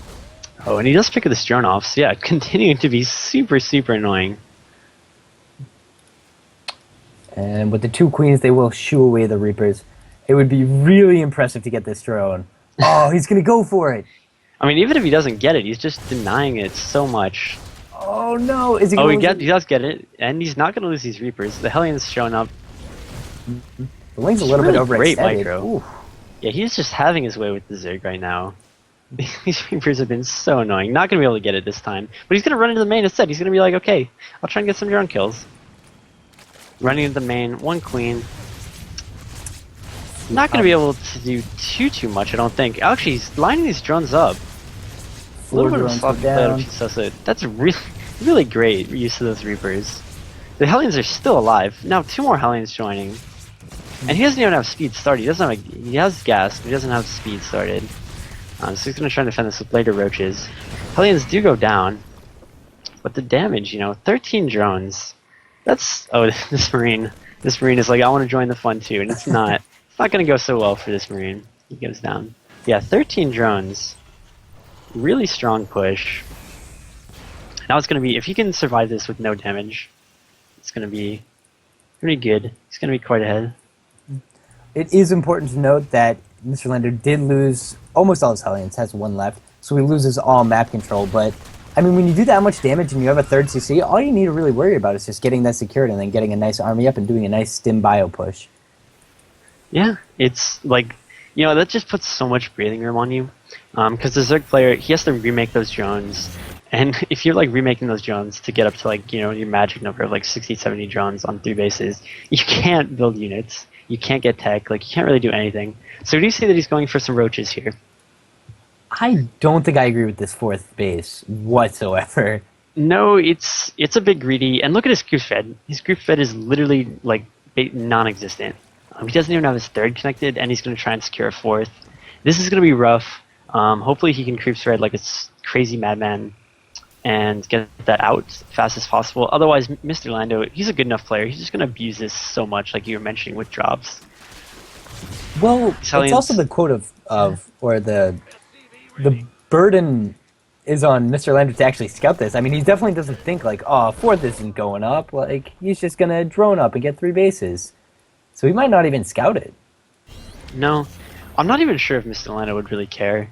Oh, and he does pick this drone off, so yeah, continuing to be super annoying.
And with the 2 queens, they will shoo away the Reapers. It would be really impressive to get this drone. Oh, he's going to go for it.
I mean, even if he doesn't get it, he's just denying it so much.
Oh no, is he
going
to
he does get it, and he's not going to lose these Reapers. The Hellion's showing up.
The wing's a little
really
bit overextended.
great micro.
Ooh.
Yeah, he's just having his way with the Zerg right now. These Reapers have been so annoying. Not going to be able to get it this time. But he's going to run into the main instead. He's going to be like, okay, I'll try and get some drone kills. Running into the main, one queen. Not going to be able to do too much, I don't think. Actually, he's lining these drones up. A little bit of sloppy play out of PSosa. That's really great use of those Reapers. The Hellions are still alive. Now 2 more Hellions joining. And he doesn't even have speed started. He doesn't have he has gas, but he doesn't have speed started. So he's going to try and defend this with later roaches. Hellions do go down. But the damage, you know, 13 drones. That's... Oh, this Marine. This Marine is like, I want to join the fun too. And it's not. It's not going to go so well for this Marine. He goes down. Yeah, 13 drones. Really strong push. Now it's going to be... If he can survive this with no damage, it's going to be pretty good. He's going to be quite ahead.
It is important to note that MrLando did lose almost all his Hellions, has 1 left, so he loses all map control, but I mean, when you do that much damage and you have a 3rd CC, all you need to really worry about is just getting that secured and then getting a nice army up and doing a nice stim bio push.
Yeah, it's like, you know, that just puts so much breathing room on you, because the Zerg player, he has to remake those drones, and if you're like remaking those drones to get up to like, you know, your magic number of like 60, 70 drones on 3 bases, you can't build units. You can't get tech, like, you can't really do anything. So do you see that he's going for some roaches here?
I don't think I agree with this 4th base whatsoever.
No, it's a bit greedy. And look at his group fed. His group fed is literally, like, non-existent. He doesn't even have his 3rd connected, and he's going to try and secure a 4th. This is going to be rough. Hopefully he can creep spread like a crazy madman and get that out as fast as possible. Otherwise, MrLando, he's a good enough player. He's just going to abuse this so much, like you were mentioning with drops.
Well, it's also the quote or the burden is on MrLando to actually scout this. I mean, he definitely doesn't think like, oh, 4th isn't going up. Like, he's just going to drone up and get 3 bases. So he might not even scout it.
No, I'm not even sure if MrLando would really care.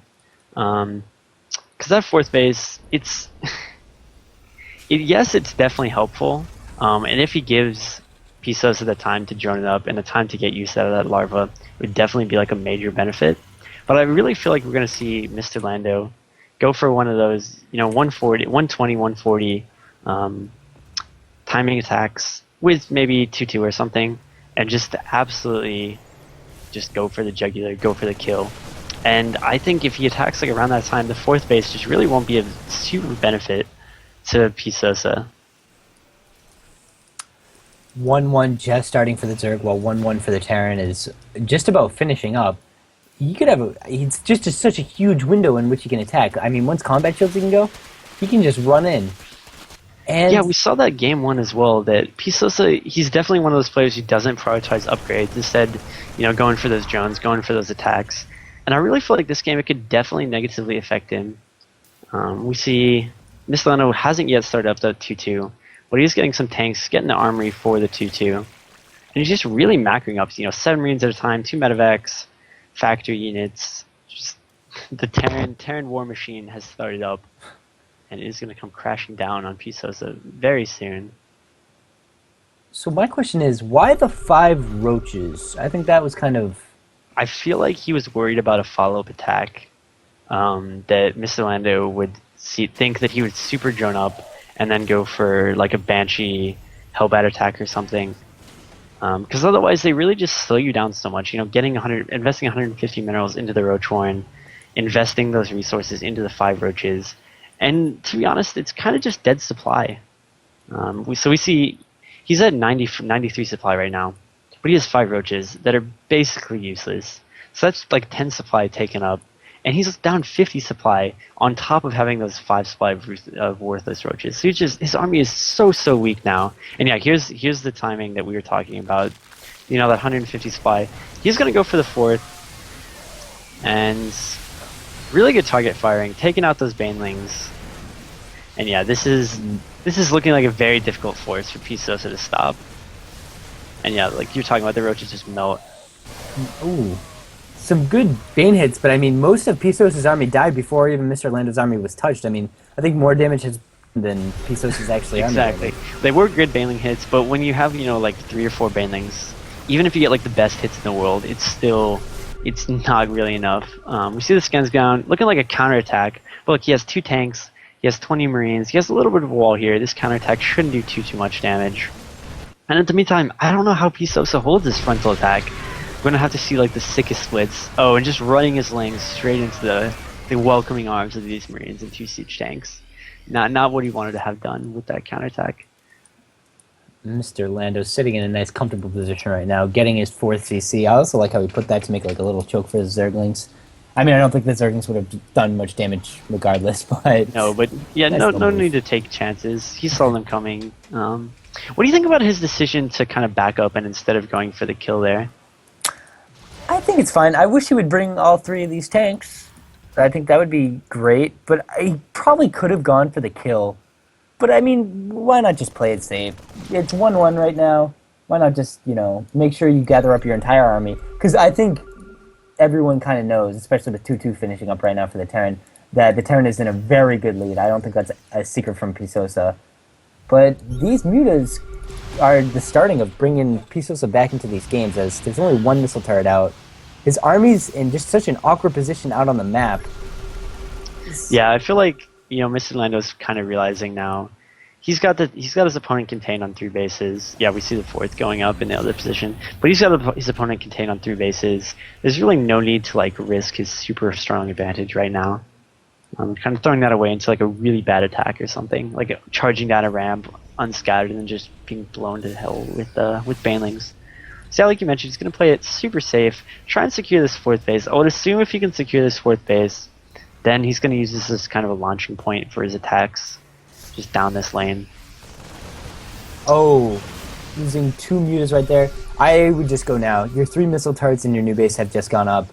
Because that 4th base, it's... yes, it's definitely helpful. And if he gives PSosa the time to drone it up and the time to get use out of that larva, it would definitely be like a major benefit. But I really feel like we're going to see MrLando go for one of those, you know, 140, 120, 140 timing attacks with maybe 2-2 or something, and just absolutely just go for the jugular, go for the kill. And I think if he attacks like around that time, the 4th base just really won't be a super benefit to PSosa.
1-1 just starting for the Zerg, while 1-1 for the Terran is just about finishing up. You could have it's just such a huge window in which he can attack. I mean, once combat shields he can go, he can just run in. And
yeah, we saw that game 1 as well, that PSosa, he's definitely one of those players who doesn't prioritize upgrades, instead, you know, going for those drones, going for those attacks. And I really feel like this game, it could definitely negatively affect him. We see MrLando hasn't yet started up the 2-2, but he's getting some tanks, getting the armory for the 2-2. And he's just really macroing up, you know, 7 Marines at a time, 2 medevacs, factory units. Just the Terran war machine has started up and is going to come crashing down on PSosa very soon.
So my question is, why the 5 roaches? I think that was kind of...
I feel like he was worried about a follow-up attack, that MrLando would think that he would super drone up and then go for like a Banshee Hellbat attack or something. Because otherwise they really just slow you down so much. You know, investing 150 minerals into the Roach Horn, investing those resources into the 5 roaches, and to be honest, it's kind of just dead supply. We see he's at 93 supply right now, but he has 5 roaches that are basically useless. So that's like 10 supply taken up, and he's down 50 supply on top of having those 5 supply of worthless roaches. So his army is so weak now. And yeah, here's the timing that we were talking about. You know, that 150 supply. He's gonna go for the 4th, and really good target firing, taking out those banelings. And yeah, this is looking like a very difficult force for PSosa to stop. And yeah, like you're talking about, the roaches just melt.
Ooh. Some good Bane hits, but I mean, most of PSosa's army died before even MrLando's army was touched. I mean, I think more damage has than PSosa's actually
Exactly. They were good Baneling hits, but when you have, you know, like 3 or 4 Banelings, even if you get like the best hits in the world, it's still it's not really enough. We see the scans down, looking like a counterattack. But look, he has 2 tanks, he has 20 Marines, he has a little bit of a wall here. This counterattack shouldn't do too much damage. And in the meantime, I don't know how PSosa holds his frontal attack. We're gonna have to see like the sickest splits. Oh, and just running his lings straight into the welcoming arms of these Marines and 2 siege tanks. Not what he wanted to have done with that counterattack.
MrLando sitting in a nice comfortable position right now, getting his 4th CC. I also like how he put that to make like a little choke for his Zerglings. I mean, I don't think the Zerglings would have done much damage regardless, but...
No, but yeah,
nice
no need to take chances. He saw them coming. What do you think about his decision to kind of back up and instead of going for the kill there?
I think it's fine. I wish he would bring all 3 of these tanks. I think that would be great, but he probably could have gone for the kill. But I mean, why not just play it safe? It's 1-1 right now. Why not just, you know, make sure you gather up your entire army? Because I think everyone kind of knows, especially with 2-2 finishing up right now for the Terran, that the Terran is in a very good lead. I don't think that's a secret from PSosa. But these mutas are the starting of bringing PSosa back into these games, as there's only 1 missile turret out. His army's in just such an awkward position out on the map.
Yeah, I feel like, you know, MrLando's kind of realizing now. He's got his opponent contained on 3 bases. Yeah, we see the 4th going up in the other position, but he's got his opponent contained on 3 bases. There's really no need to like risk his super strong advantage right now. I'm kind of throwing that away into like a really bad attack or something, like charging down a ramp unscattered and then just being blown to hell with banelings. So yeah, like you mentioned, he's going to play it super safe, try and secure this 4th base. I would assume if he can secure this 4th base, then he's going to use this as kind of a launching point for his attacks, just down this lane.
Oh, using 2 mutas right there. I would just go now. Your 3 missile turrets in your new base have just gone up.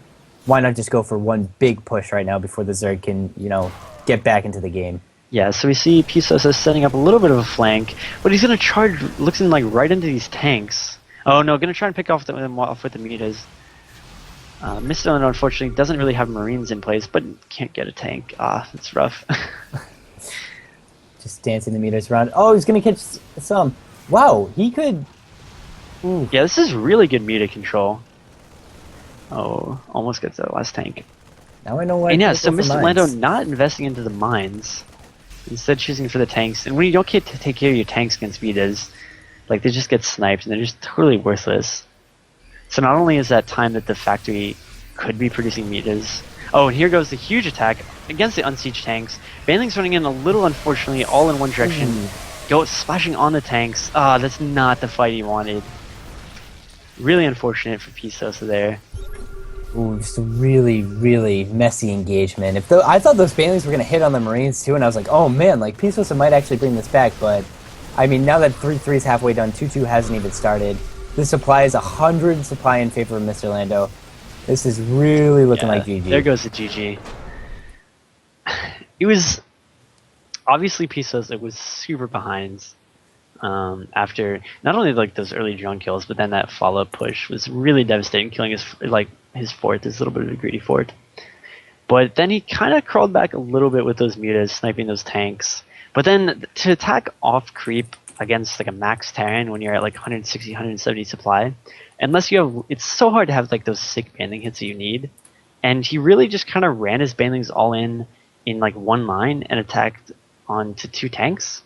Why not just go for one big push right now before the Zerg can, you know, get back into the game?
Yeah, so we see PSosa setting up a little bit of a flank, but he's going to charge, looks like right into these tanks. Oh no, going to try and pick off them off with the mutas. MrLando unfortunately doesn't really have Marines in place, but can't get a tank. That's rough.
Just dancing the meters around. Oh, he's going to catch some. Wow, he could... Ooh.
Yeah, this is really good muta control. Oh, almost gets that last tank.
Now I know why.
And yeah, so MrLando not investing into the mines, instead choosing for the tanks. And when you don't get to take care of your tanks against mutas, like they just get sniped and they're just totally worthless. So not only is that time that the factory could be producing mutas. Oh, and here goes the huge attack against the unsieged tanks. Baneling's running in a little, unfortunately, all in one direction. Go splashing on the tanks. That's not the fight he wanted. Really unfortunate for PSosa there.
Ooh, just a really, really messy engagement. I thought those Banelings were going to hit on the Marines too, and I was like, oh man, like PSosa might actually bring this back, but I mean, now that 3-3 is halfway done, 2-2 hasn't even started. The supply is 100 supply in favor of MrLando. This is really looking like GG.
There goes the GG. It was obviously PSosa was super behind after not only like those early drone kills, but then that follow-up push was really devastating, killing his 4th, his little bit of a greedy 4th. But then he kind of crawled back a little bit with those mutas, sniping those tanks. But then to attack off creep against like a max Terran when you're at like 160, 170 supply, unless you have, it's so hard to have like those sick banding hits that you need. And he really just kind of ran his bandings all in like one line and attacked onto 2 tanks.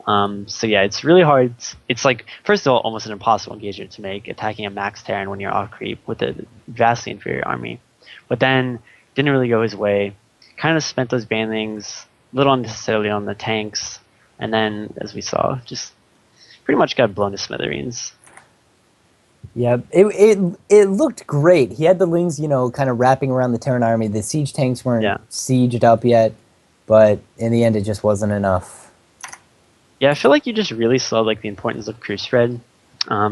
So yeah, it's really hard. It's like, first of all, almost an impossible engagement to make, attacking a max Terran when you're off creep with a vastly inferior army. But then didn't really go his way. Kind of spent those bandings a little unnecessarily on the tanks, and then as we saw, just pretty much got blown to smithereens.
Yeah, it looked great. He had the Lings, you know, kind of wrapping around the Terran army. The siege tanks weren't sieged up yet, but in the end, it just wasn't enough.
Yeah, I feel like you just really saw like the importance of crew spread.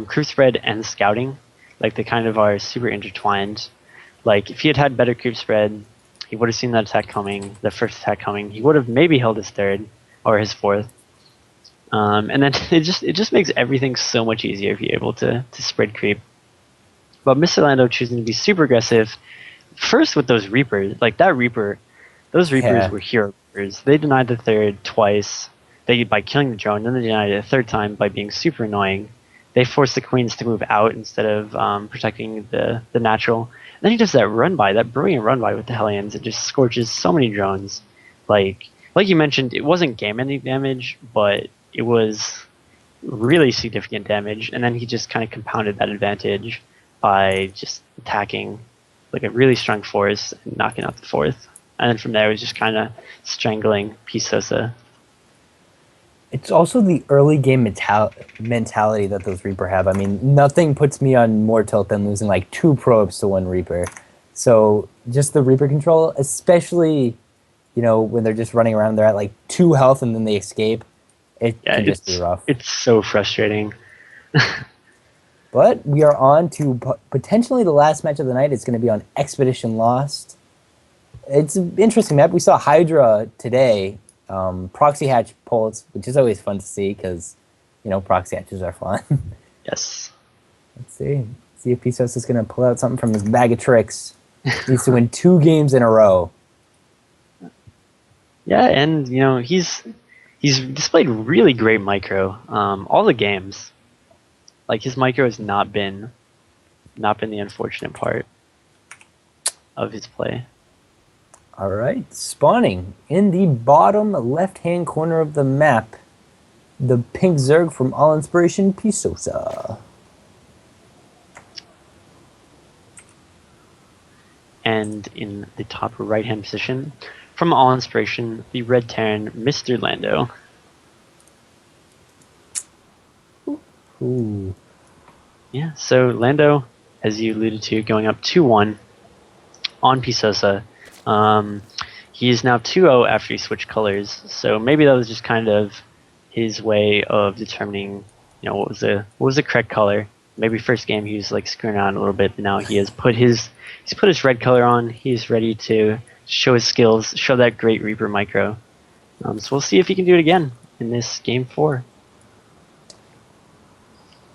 Crew spread and scouting, like they kind of are super intertwined. Like if he had had better crew spread, he would have seen that attack coming, the first attack coming. He would have maybe held his 3rd or his 4th. And then it just makes everything so much easier if you're able to spread creep. But MrLando choosing to be super aggressive, first with those Reapers, like that Reaper, those Reapers were hero Reapers. They denied the 3rd twice. By killing the drone, then they denied it a 3rd time by being super annoying. They forced the Queens to move out instead of protecting the natural. Then he does that run by, that brilliant run by with the Hellions. It just scorches so many drones. Like you mentioned, it wasn't game-ending damage, but it was really significant damage. And then he just kind of compounded that advantage by just attacking like a really strong force and knocking out the fourth. And then from there, it was just kind of strangling PSosa.
It's also the early game mentality that those Reaper have. I mean, nothing puts me on more tilt than losing like 2 probes to 1 Reaper. So just the Reaper control, especially, you know, when they're just running around, they're at like 2 health and then they escape. It can just be rough.
It's so frustrating.
But we are on to potentially the last match of the night. It's going to be on Expedition Lost. It's an interesting map. We saw Hydra today. Proxy hatch pulls, which is always fun to see because, you know, proxy hatches are fun.
Yes.
Let's see. See if PSosa is going to pull out something from his bag of tricks. He needs to win 2 games in a row.
Yeah, and you know he's displayed really great micro. All the games, like his micro has not been the unfortunate part of his play.
All right, spawning in the bottom left-hand corner of the map, the pink Zerg from All Inspiration, PSosa.
And in the top right-hand position, from All Inspiration, the red Terran, MrLando.
Ooh.
Yeah, so Lando, as you alluded to, going up 2-1 on PSosa. He is now 2-0 after he switched colors, so maybe that was just kind of his way of determining, you know, what was the correct color. Maybe first game he was like screwing around a little bit, but now he has put his red color on. He's ready to show his skills, show that great Reaper micro. So we'll see if he can do it again in this game 4.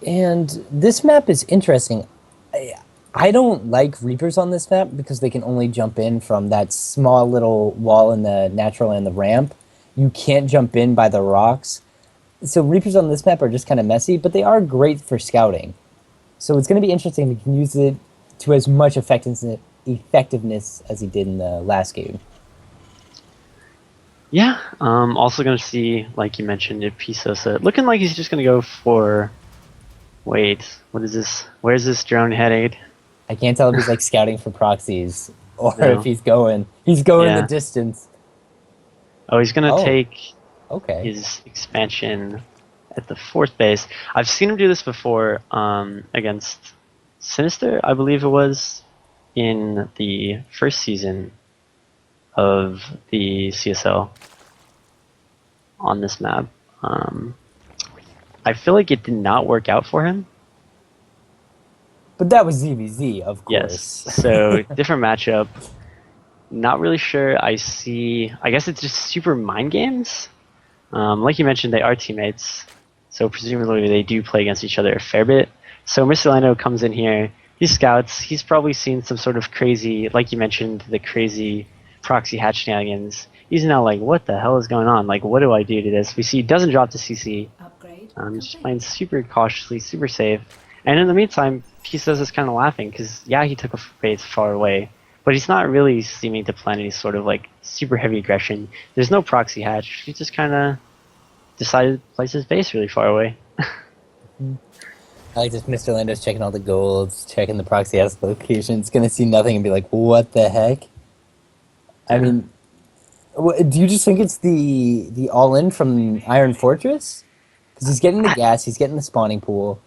And this map is interesting. I don't like Reapers on this map because they can only jump in from that small little wall in the natural and the ramp. You can't jump in by the rocks. So Reapers on this map are just kind of messy, but they are great for scouting. So it's going to be interesting if he can use it to as much effectiveness as he did in the last game.
Yeah, also going to see, like you mentioned, if PSosa looking like he's just going to go for... Wait, what is this? Where's this drone headed?
I can't tell if he's like scouting for proxies or
No.
if he's going the distance.
Oh, he's going to take
okay.
his expansion at the 4th base. I've seen him do this before against Sinister, I believe it was, in the first season of the CSL on this map. I feel like it did not work out for him.
But that was ZVZ, of course.
Yes, so different matchup. Not really sure. I guess it's just super mind games. Like you mentioned, they are teammates, so presumably they do play against each other a fair bit. So MrLando comes in here, he scouts, he's probably seen some sort of crazy, like you mentioned, the crazy proxy hatch shenanigans. He's now like, what the hell is going on? Like, what do I do to this? We see he doesn't drop the CC. He's just playing super cautiously, super safe. And in the meantime, PSosa is kind of laughing because, yeah, he took a base far away, but he's not really seeming to plan any sort of like super heavy aggression. There's no proxy hatch. He just kind of decided to place his base really far away.
I like this. MrLando's checking all the golds, checking the proxy hatch locations, gonna see nothing and be like, what the heck? I mean, do you just think it's the all-in from Iron Fortress? Because he's getting the gas, he's getting the spawning pool.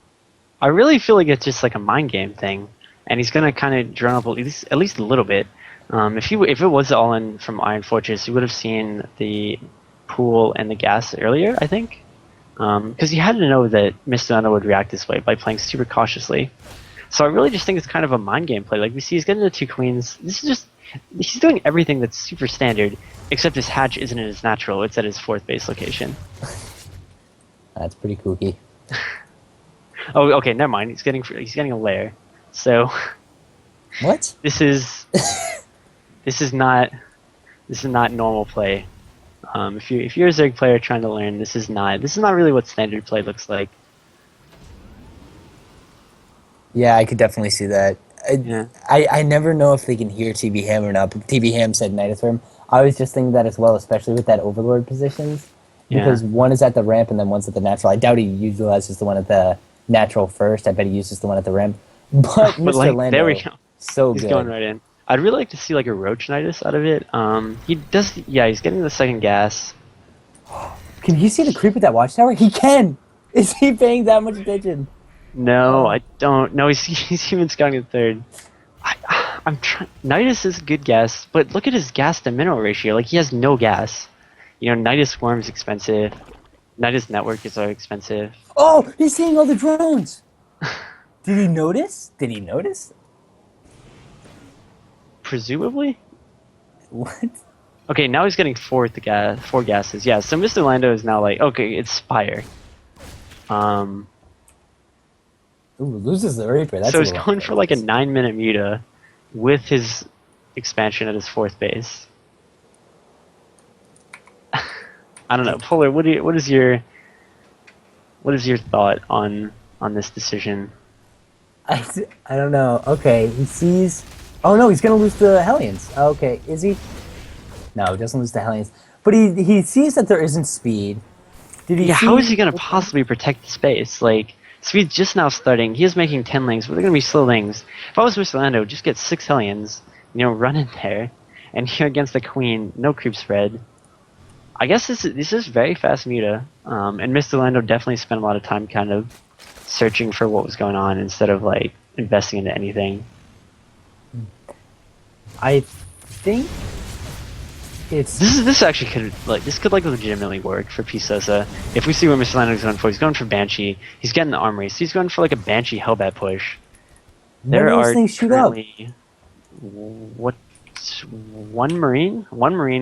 I really feel like it's just like a mind game thing, and he's gonna kind of drone up at least a little bit. If it was all in from Iron Fortress, you would have seen the pool and the gas earlier, I think, because you had to know that MrLando would react this way by playing super cautiously. So I really just think it's kind of a mind game play. Like we see, he's getting the 2 queens. This is just he's doing everything that's super standard, except his hatch isn't in his natural; it's at his 4th base location.
That's pretty kooky.
Oh, okay, never mind. He's getting a lair. So
what?
This is not normal play. If you're a Zerg player trying to learn, this is not really what standard play looks like.
Yeah, I could definitely see that.
Yeah.
I never know if they can hear TB Ham or not, but TB Ham said Nidus for him. I was just thinking that as well, especially with that Overlord positions, because
Yeah.
one is at the ramp and then one's at the natural. I doubt he utilizes the one at the natural first. I bet he uses the one at the ramp. But
But
Mr.
like, there we
Lando,
go.
so
He's going
good.
right in. I'd really like to see like a Roachnitis out of it. He does. Yeah, he's getting the second gas.
Can he see the creep at that watchtower? He can! Is he paying that much attention?
No, I don't. No, he's even scouting the third. I'm trying. Nidus is a good guess, but look at his gas to mineral ratio. Like he has no gas. You know, Nidus Worm is expensive. Nidus Network is so expensive.
Oh, he's seeing all the drones! Did he notice? Did he notice?
Presumably.
What?
Okay, now he's getting four gases. Yeah, so Mr. Lando is now like, okay, it's Spire.
Ooh, loses the Reaper. That's
So
a
he's
little
going for like a
unfortunate.
9-minute muta with his expansion at his fourth base. I don't know, Polar. What is your thought on this decision?
I don't know. Okay, he sees... Oh no, he's gonna lose the Hellions. Okay, is he? No, he doesn't lose the Hellions. But he sees that there isn't speed. Did he
Yeah,
see...
how is he gonna possibly protect the space? Like, Speed's just now starting. He is making 10 links, but they're gonna be slow links. If I was MrLando, just get 6 Hellions, you know, run in there, and here against the Queen, no creep spread. I guess this is very fast muta, and MrLando definitely spent a lot of time kind of searching for what was going on instead of like investing into anything.
I think it's...
This actually could legitimately work for PSosa. If we see what MrLando is going for, he's going for Banshee. He's getting the armory, so he's going for like a Banshee Hellbat push.
None
There
of these
are
things shoot up.
currently one marine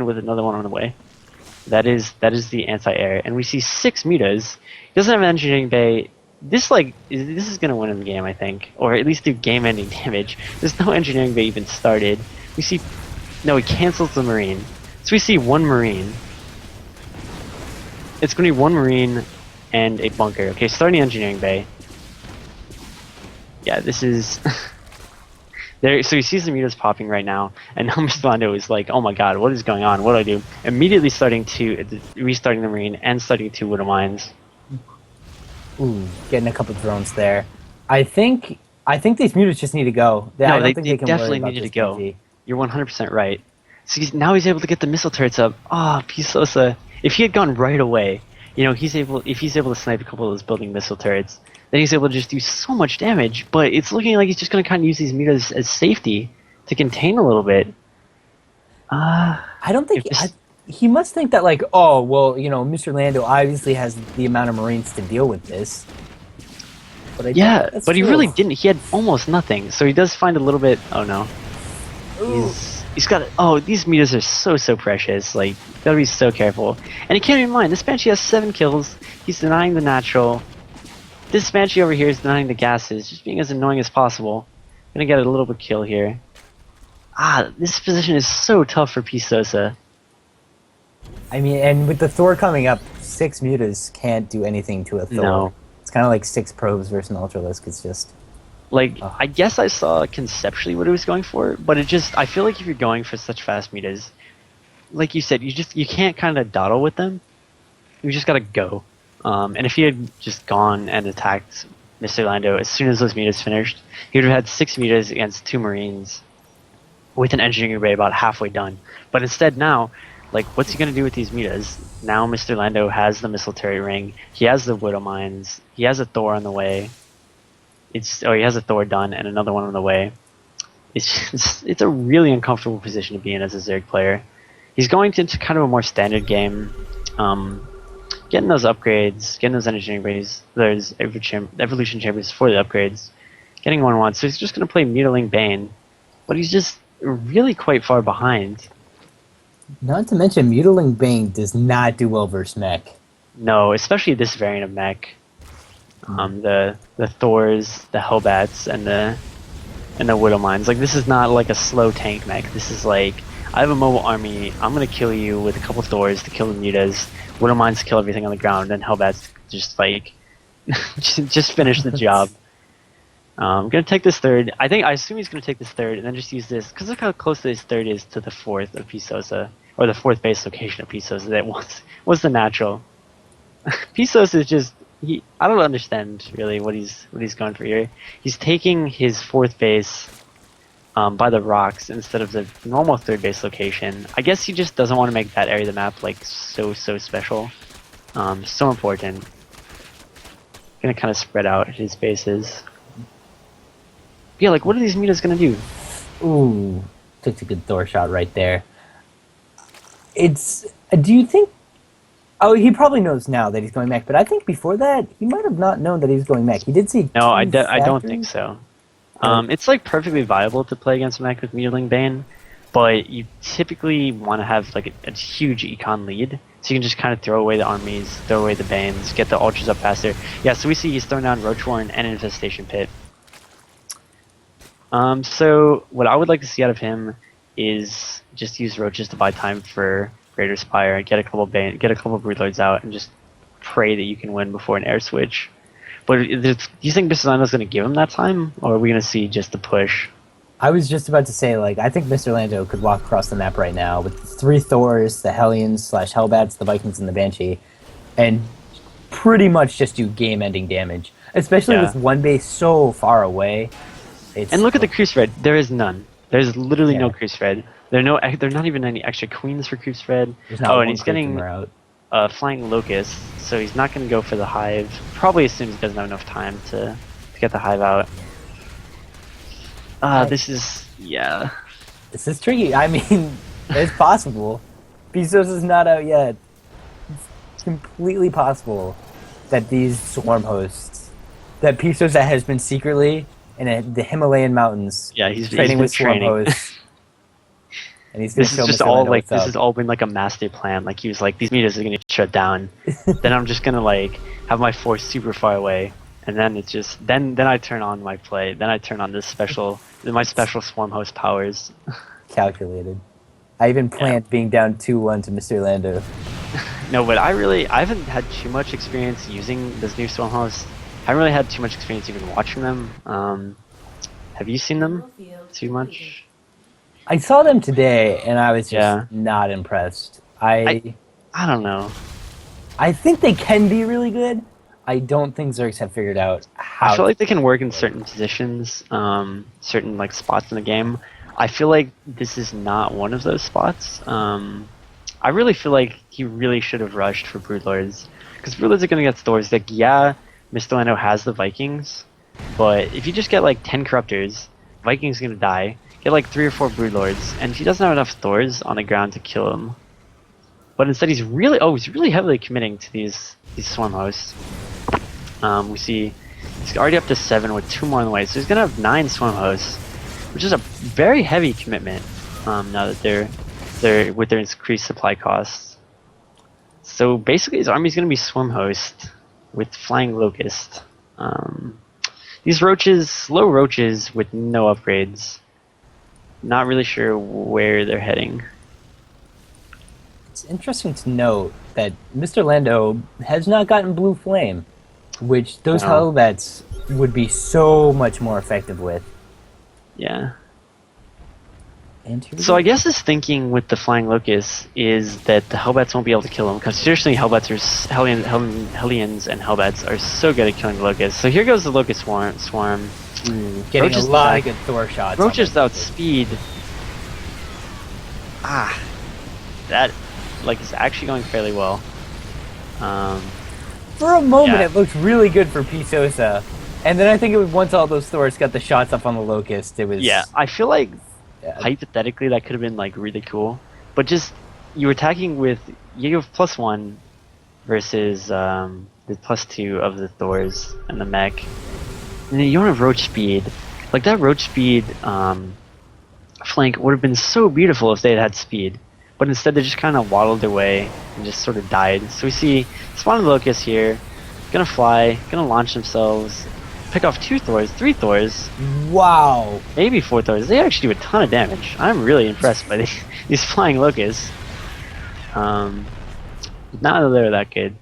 with another one on the way. That is the anti-air, and we see 6 mutas. He doesn't have an engineering bay. This is gonna win in the game, I think, or at least do game-ending damage. There's no engineering bay even started. We see, no, he cancels the marine. So we see 1 marine. It's gonna be 1 marine and a bunker. Okay, starting engineering bay. Yeah, this is. There, so he sees the mutas popping right now, and now MrLando is like, "Oh my god, what is going on? What do I do?" Immediately restarting the marine and starting 2 widow mines.
Ooh, getting a couple drones there. I think these mutas just need to go. I
No,
don't
they
think they can worry
definitely
about
needed to
this
go.
PG.
You're 100% right. So now he's able to get the missile turrets up. Ah, PSosa. If he had gone right away, you know, if he's able to snipe a couple of those building missile turrets, then he's able to just do so much damage. But it's looking like he's just going to kind of use these mutas as safety to contain a little bit.
I don't think...
If this-
he must think that, like, oh, well, you know, Mr. Lando obviously has the amount of Marines to deal with this. But I don't
Yeah,
think that's
but he
true.
really didn't. He had almost nothing. So he does find a little bit. Oh no.
Ooh.
He's got. Oh, these mutas are so precious. Like, gotta be so careful. And he can't even mind. This Banshee has 7 kills. He's denying the natural. This Banshee over here is denying the gases, just being as annoying as possible. Gonna get a little bit kill here. Ah, this position is so tough for PSosa.
I mean, and with the Thor coming up, 6 mutas can't do anything to a Thor.
No.
It's kind of like 6 probes versus an Ultralisk. It's just...
Like, I guess I saw conceptually what it was going for, but I feel like if you're going for such fast mutas, like you said, you can't kind of dawdle with them. You just gotta go. And if he had just gone and attacked MrLando as soon as those mutas finished, he would have had 6 mutas against 2 marines with an engineering bay about halfway done. But instead now, like, what's he gonna do with these mutas? Now MrLando has the missile turret ring, he has the widow mines, he has a Thor on the way. He has a Thor done and another one on the way. It's a really uncomfortable position to be in as a Zerg player. He's going into kind of a more standard game, getting those upgrades, getting those engineering bays, there's evolution chambers for the upgrades, getting 1-1. So he's just going to play Mutiling Bane, but he's just really quite far behind.
Not to mention, Mutiling Bane does not do well versus mech.
No, especially this variant of mech. The Thors, the Hellbats, and the Widow Mines. Like, this is not like a slow tank mech. This is like, I have a mobile army, I'm gonna kill you with a couple Thors to kill the mutas, Widow Mines to kill everything on the ground, and Hellbats just like just finish the job. I'm gonna take this third. I assume he's gonna take this third and then just use this because look how close this third is to the fourth of PSosa, or the fourth base location of PSosa. That was the natural. PSosa is just I don't understand really what he's going for here. He's taking his fourth base by the rocks instead of the normal third base location. I guess he just doesn't want to make that area of the map like so special, so important. Gonna kind of spread out his bases. Yeah, like what are these mutas gonna do?
Ooh, took a good Thor shot right there. It's. Do you think? Oh, he probably knows now that he's going mech, but I think before that he might have not known that he was going mech. He did see.
No, I don't
factories.
think so. It's like perfectly viable to play against mech with Mutiling Bane, but you typically want to have like a huge econ lead, so you can just kind of throw away the armies, throw away the Banes, get the ultras up faster. Yeah, so we see he's throwing down Roach Warren and Infestation Pit. So what I would like to see out of him is just use Roaches to buy time for Greater Spire, get a couple Broodlords out, and just pray that you can win before an air switch. But do you think MrLando's going to give him that time, or are we going to see just the push?
I was just about to say, like, I think MrLando could walk across the map right now with the 3 Thors, the Hellions/Hellbats, the Vikings, and the Banshee, and pretty much just do game-ending damage. Especially with one base so far away.
And look at the creep spread. There is none. There's literally no creep spread. There are not even any extra queens for creep spread. Oh, and he's getting flying locust, so he's not going to go for the hive. Probably assumes he doesn't have enough time to get the hive out. This is
This is tricky. I mean, it's possible. PSosa's not out yet. It's completely possible that these swarm hosts, that PSosa has been secretly in the Himalayan mountains.
Yeah, he's
training with swarm hosts. And he's this is just all like
this has all been like a master plan. Like he was like, these mutas are gonna shut down. Then I'm just gonna like have my force super far away, and then it's just then I turn on my play. Then I turn on my special swarm host powers.
Calculated. I even planned being down 2-1 to MrLando.
No, but I haven't had too much experience using this new swarm host. I haven't really had too much experience even watching them. Have you seen them too much?
I saw them today, and I was just not impressed.
I don't know.
I think they can be really good. I don't think Zergs have figured out how.
I feel like they can work in certain positions, certain like spots in the game. I feel like this is not one of those spots. I really feel like he really should have rushed for Broodlords, because Broodlords are going to get Thors. Like, yeah, MrLando has the Vikings, but if you just get like 10 Corruptors, Vikings are going to die. Get like 3 or 4 Broodlords, and he doesn't have enough Thors on the ground to kill him. But instead he's really heavily committing to these swarm hosts. We see he's already up to 7 with 2 more on the way, so he's gonna have 9 swarm hosts, which is a very heavy commitment. Now that they're with their increased supply costs. So basically his army's gonna be swarm host with flying locust. These roaches, slow roaches with no upgrades. Not really sure where they're heading.
It's interesting to note that MrLando has not gotten Blue Flame, which those Hellbats would be so much more effective with.
Yeah. So I guess his thinking with the Flying Locust is that the Hellbats won't be able to kill him, because seriously, Hellions and Hellbats are so good at killing the Locusts. So here goes the Locust Swarm.
Getting Roaches a lot of good Thor shots.
Roaches without speed. That like is actually going fairly well.
For a moment, it looked really good for PSosa, and then I think it was once all those Thors got the shots up on the Locust, it was.
Yeah, I feel like hypothetically that could have been like really cool, but just you're attacking with you have +1 versus the +2 of the Thors and the mech. And then you don't have Roach Speed. Like, that Roach Speed flank would have been so beautiful if they had speed. But instead they just kind of waddled their way and just sort of died. So we see Spawn and Locust here, gonna fly, gonna launch themselves, pick off 2 Thors, 3 Thors.
Wow.
Maybe 4 Thors. They actually do a ton of damage. I'm really impressed by these flying Locusts. Not that they're that good.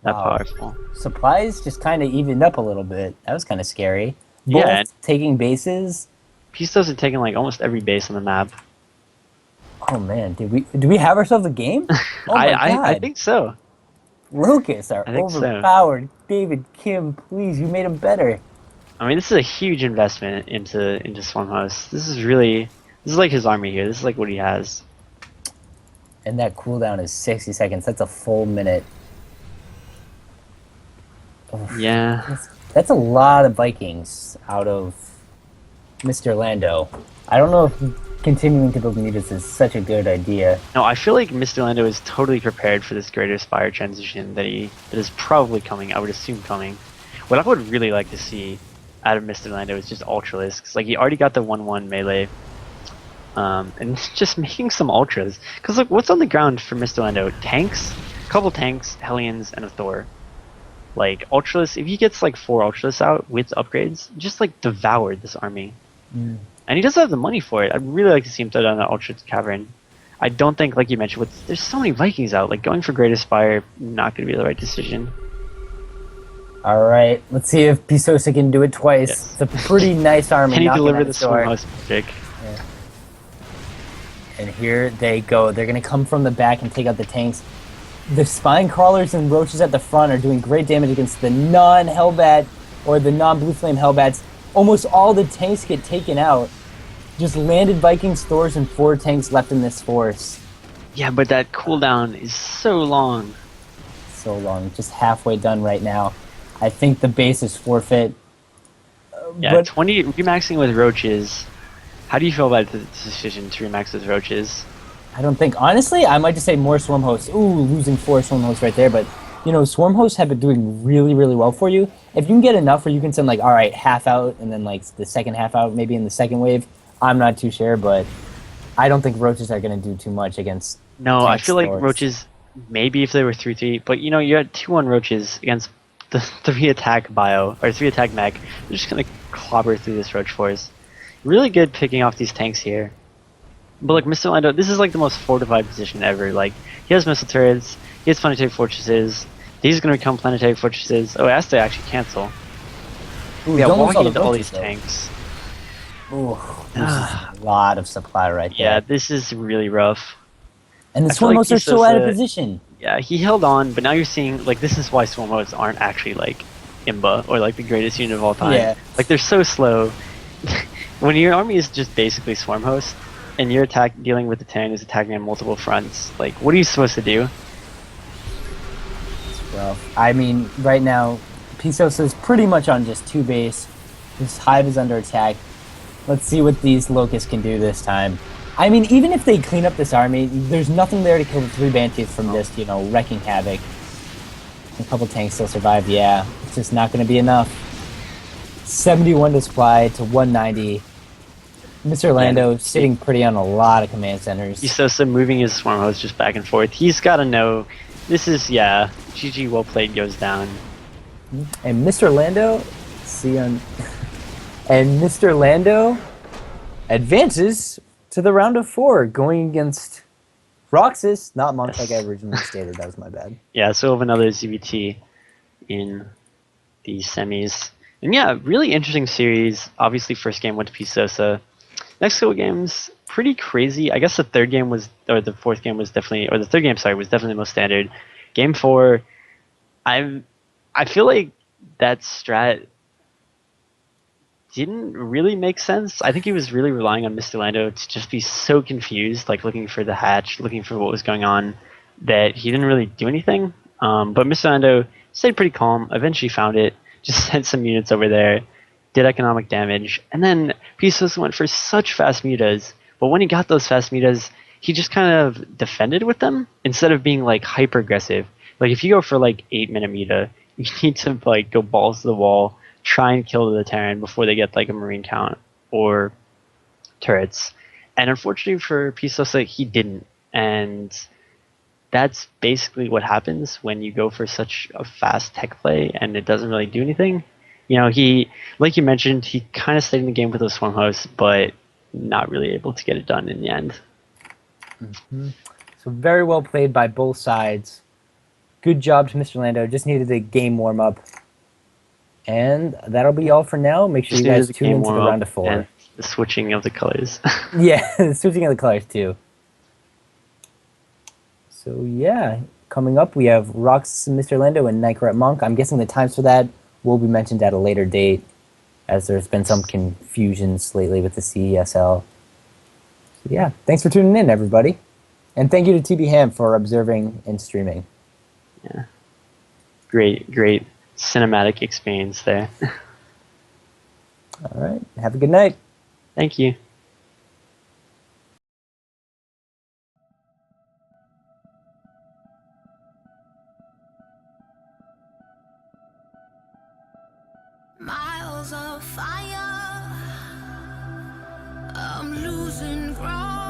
That powerful.
Supplies just kind of evened up a little bit. That was kind of scary.
Yeah, and
both taking bases.
PSosa are taking like almost every base on the map.
Oh man, do we have ourselves a game? Oh my
I
god.
think so.
Locusts are
I think so.
overpowered. David Kim, please, you made him better.
I mean, this is a huge investment into Swarmhouse. This is like his army here. This is like what he has.
And that cooldown is 60 seconds. That's a full minute.
Yeah.
That's a lot of Vikings out of MrLando. I don't know if continuing to build mutas is such a good idea.
No, I feel like MrLando is totally prepared for this Greater Spire transition that is probably coming. I would assume coming. What I would really like to see out of MrLando is just Ultralisks. Like he already got the 1/1 melee. And just making some ultras. Because look, what's on the ground for MrLando? Tanks, a couple tanks, Hellions, and a Thor. Like Ultralisk, if he gets like 4 Ultralisks out with upgrades, just like devoured this army.
Mm.
And he doesn't have the money for it. I'd really like to see him throw down that Ultra Cavern. I don't think, like you mentioned, there's so many Vikings out. Like going for Greater Spire, not going to be the right decision.
All right, let's see if PSosa can do it twice.
Yes.
It's a pretty nice army.
Can he
knocking
deliver
at
the
its door.
Swarmhouse magic?
Yeah. And here they go. They're going to come from the back and take out the tanks. The spine crawlers and roaches at the front are doing great damage against the non-Hellbat or the non-Blue Flame Hellbats. Almost all the tanks get taken out. Just landed Viking stores and 4 tanks left in this force.
Yeah, but that cooldown is so long.
So long. Just halfway done right now. I think the base is forfeit.
Yeah,
but
20 remaxing with roaches. How do you feel about the decision to remax with roaches?
I don't think, honestly, I might just say more Swarm Hosts. Ooh, losing 4 Swarm Hosts right there, but, you know, Swarm Hosts have been doing really, really well for you. If you can get enough where you can send, like, all right, half out, and then, like, the second half out, maybe in the second wave, I'm not too sure, but I don't think roaches are going to do too much against
No, I
tank
feel like
stores.
roaches, maybe if they were 3-3, but, you know, you had 2-1 roaches against the 3-attack bio, or 3-attack mech. They're just going to clobber through this roach force. Really good picking off these tanks here. But like MrLando, this is like the most fortified position ever. Like he has missile turrets, he has planetary fortresses. These are going to become planetary fortresses. Oh, it has to actually cancel.
Ooh,
Yeah,
don't lose
walking into all
roaches,
these
though.
tanks.
Ooh, this is a lot of supply right there.
Yeah, this is really rough.
And the
I feel
Swarm
like
Hosts are so out of
PSosa-
position.
Yeah, he held on, but now you're seeing like this is why swarm modes aren't actually like Imba or like the greatest unit of all time.
Yeah.
Like they're so slow. When your army is just basically swarm host, and you're dealing with the Terran who's attacking on multiple fronts, like what are you supposed to do?
It's rough. I mean, right now, PSosa is pretty much on just 2 base. This hive is under attack. Let's see what these locusts can do this time. I mean, even if they clean up this army, there's nothing there to kill the 3 banshees from just, you know, wrecking havoc. A couple tanks still survive, yeah. It's just not going to be enough. 71 to supply to 190. MrLando sitting pretty on a lot of command centers.
PSosa moving his swarm host just back and forth. He's got to know this is GG well played goes down.
And MrLando, see on, and MrLando advances to the round of 4, going against Roxas, not Monk like I originally stated. That was my bad.
Yeah, so we'll have another ZVT in the semis. And yeah, really interesting series. Obviously, first game went to PSosa. Next couple games, pretty crazy. I guess the third game was, or the fourth game was definitely, or the third game, sorry, was definitely the most standard. Game 4, I feel like that strat didn't really make sense. I think he was really relying on MrLando to just be so confused, like looking for the hatch, looking for what was going on, that he didn't really do anything. But MrLando stayed pretty calm, eventually found it, just sent some units over there, did economic damage, and then PSosa went for such fast mutas, but when he got those fast mutas, he just kind of defended with them instead of being like hyper aggressive. Like if you go for like 8-minute muta, you need to like go balls to the wall, try and kill the Terran before they get like a marine count or turrets. And unfortunately for PSosa, he didn't. And that's basically what happens when you go for such a fast tech play and it doesn't really do anything. You know, he, like you mentioned, he kind of stayed in the game with those swarm hosts, but not really able to get it done in the end.
Mm-hmm. So very well played by both sides. Good job to MrLando. Just needed a game warm-up. And that'll be all for now. Make sure
Just
you
needed
guys
the
tune
game
into the
warm
round
up
of 4.
and the switching of the colors.
Yeah, switching of the colors too. So yeah, coming up we have Rox, MrLando, and Nightcrat Monk. I'm guessing the times for that will be mentioned at a later date, as there's been some confusions lately with the CESL. So yeah, thanks for tuning in, everybody. And thank you to TB Ham for observing and streaming.
Yeah. Great cinematic experience there.
All right, have a good night.
Thank you.
Miles of fire, I'm losing ground.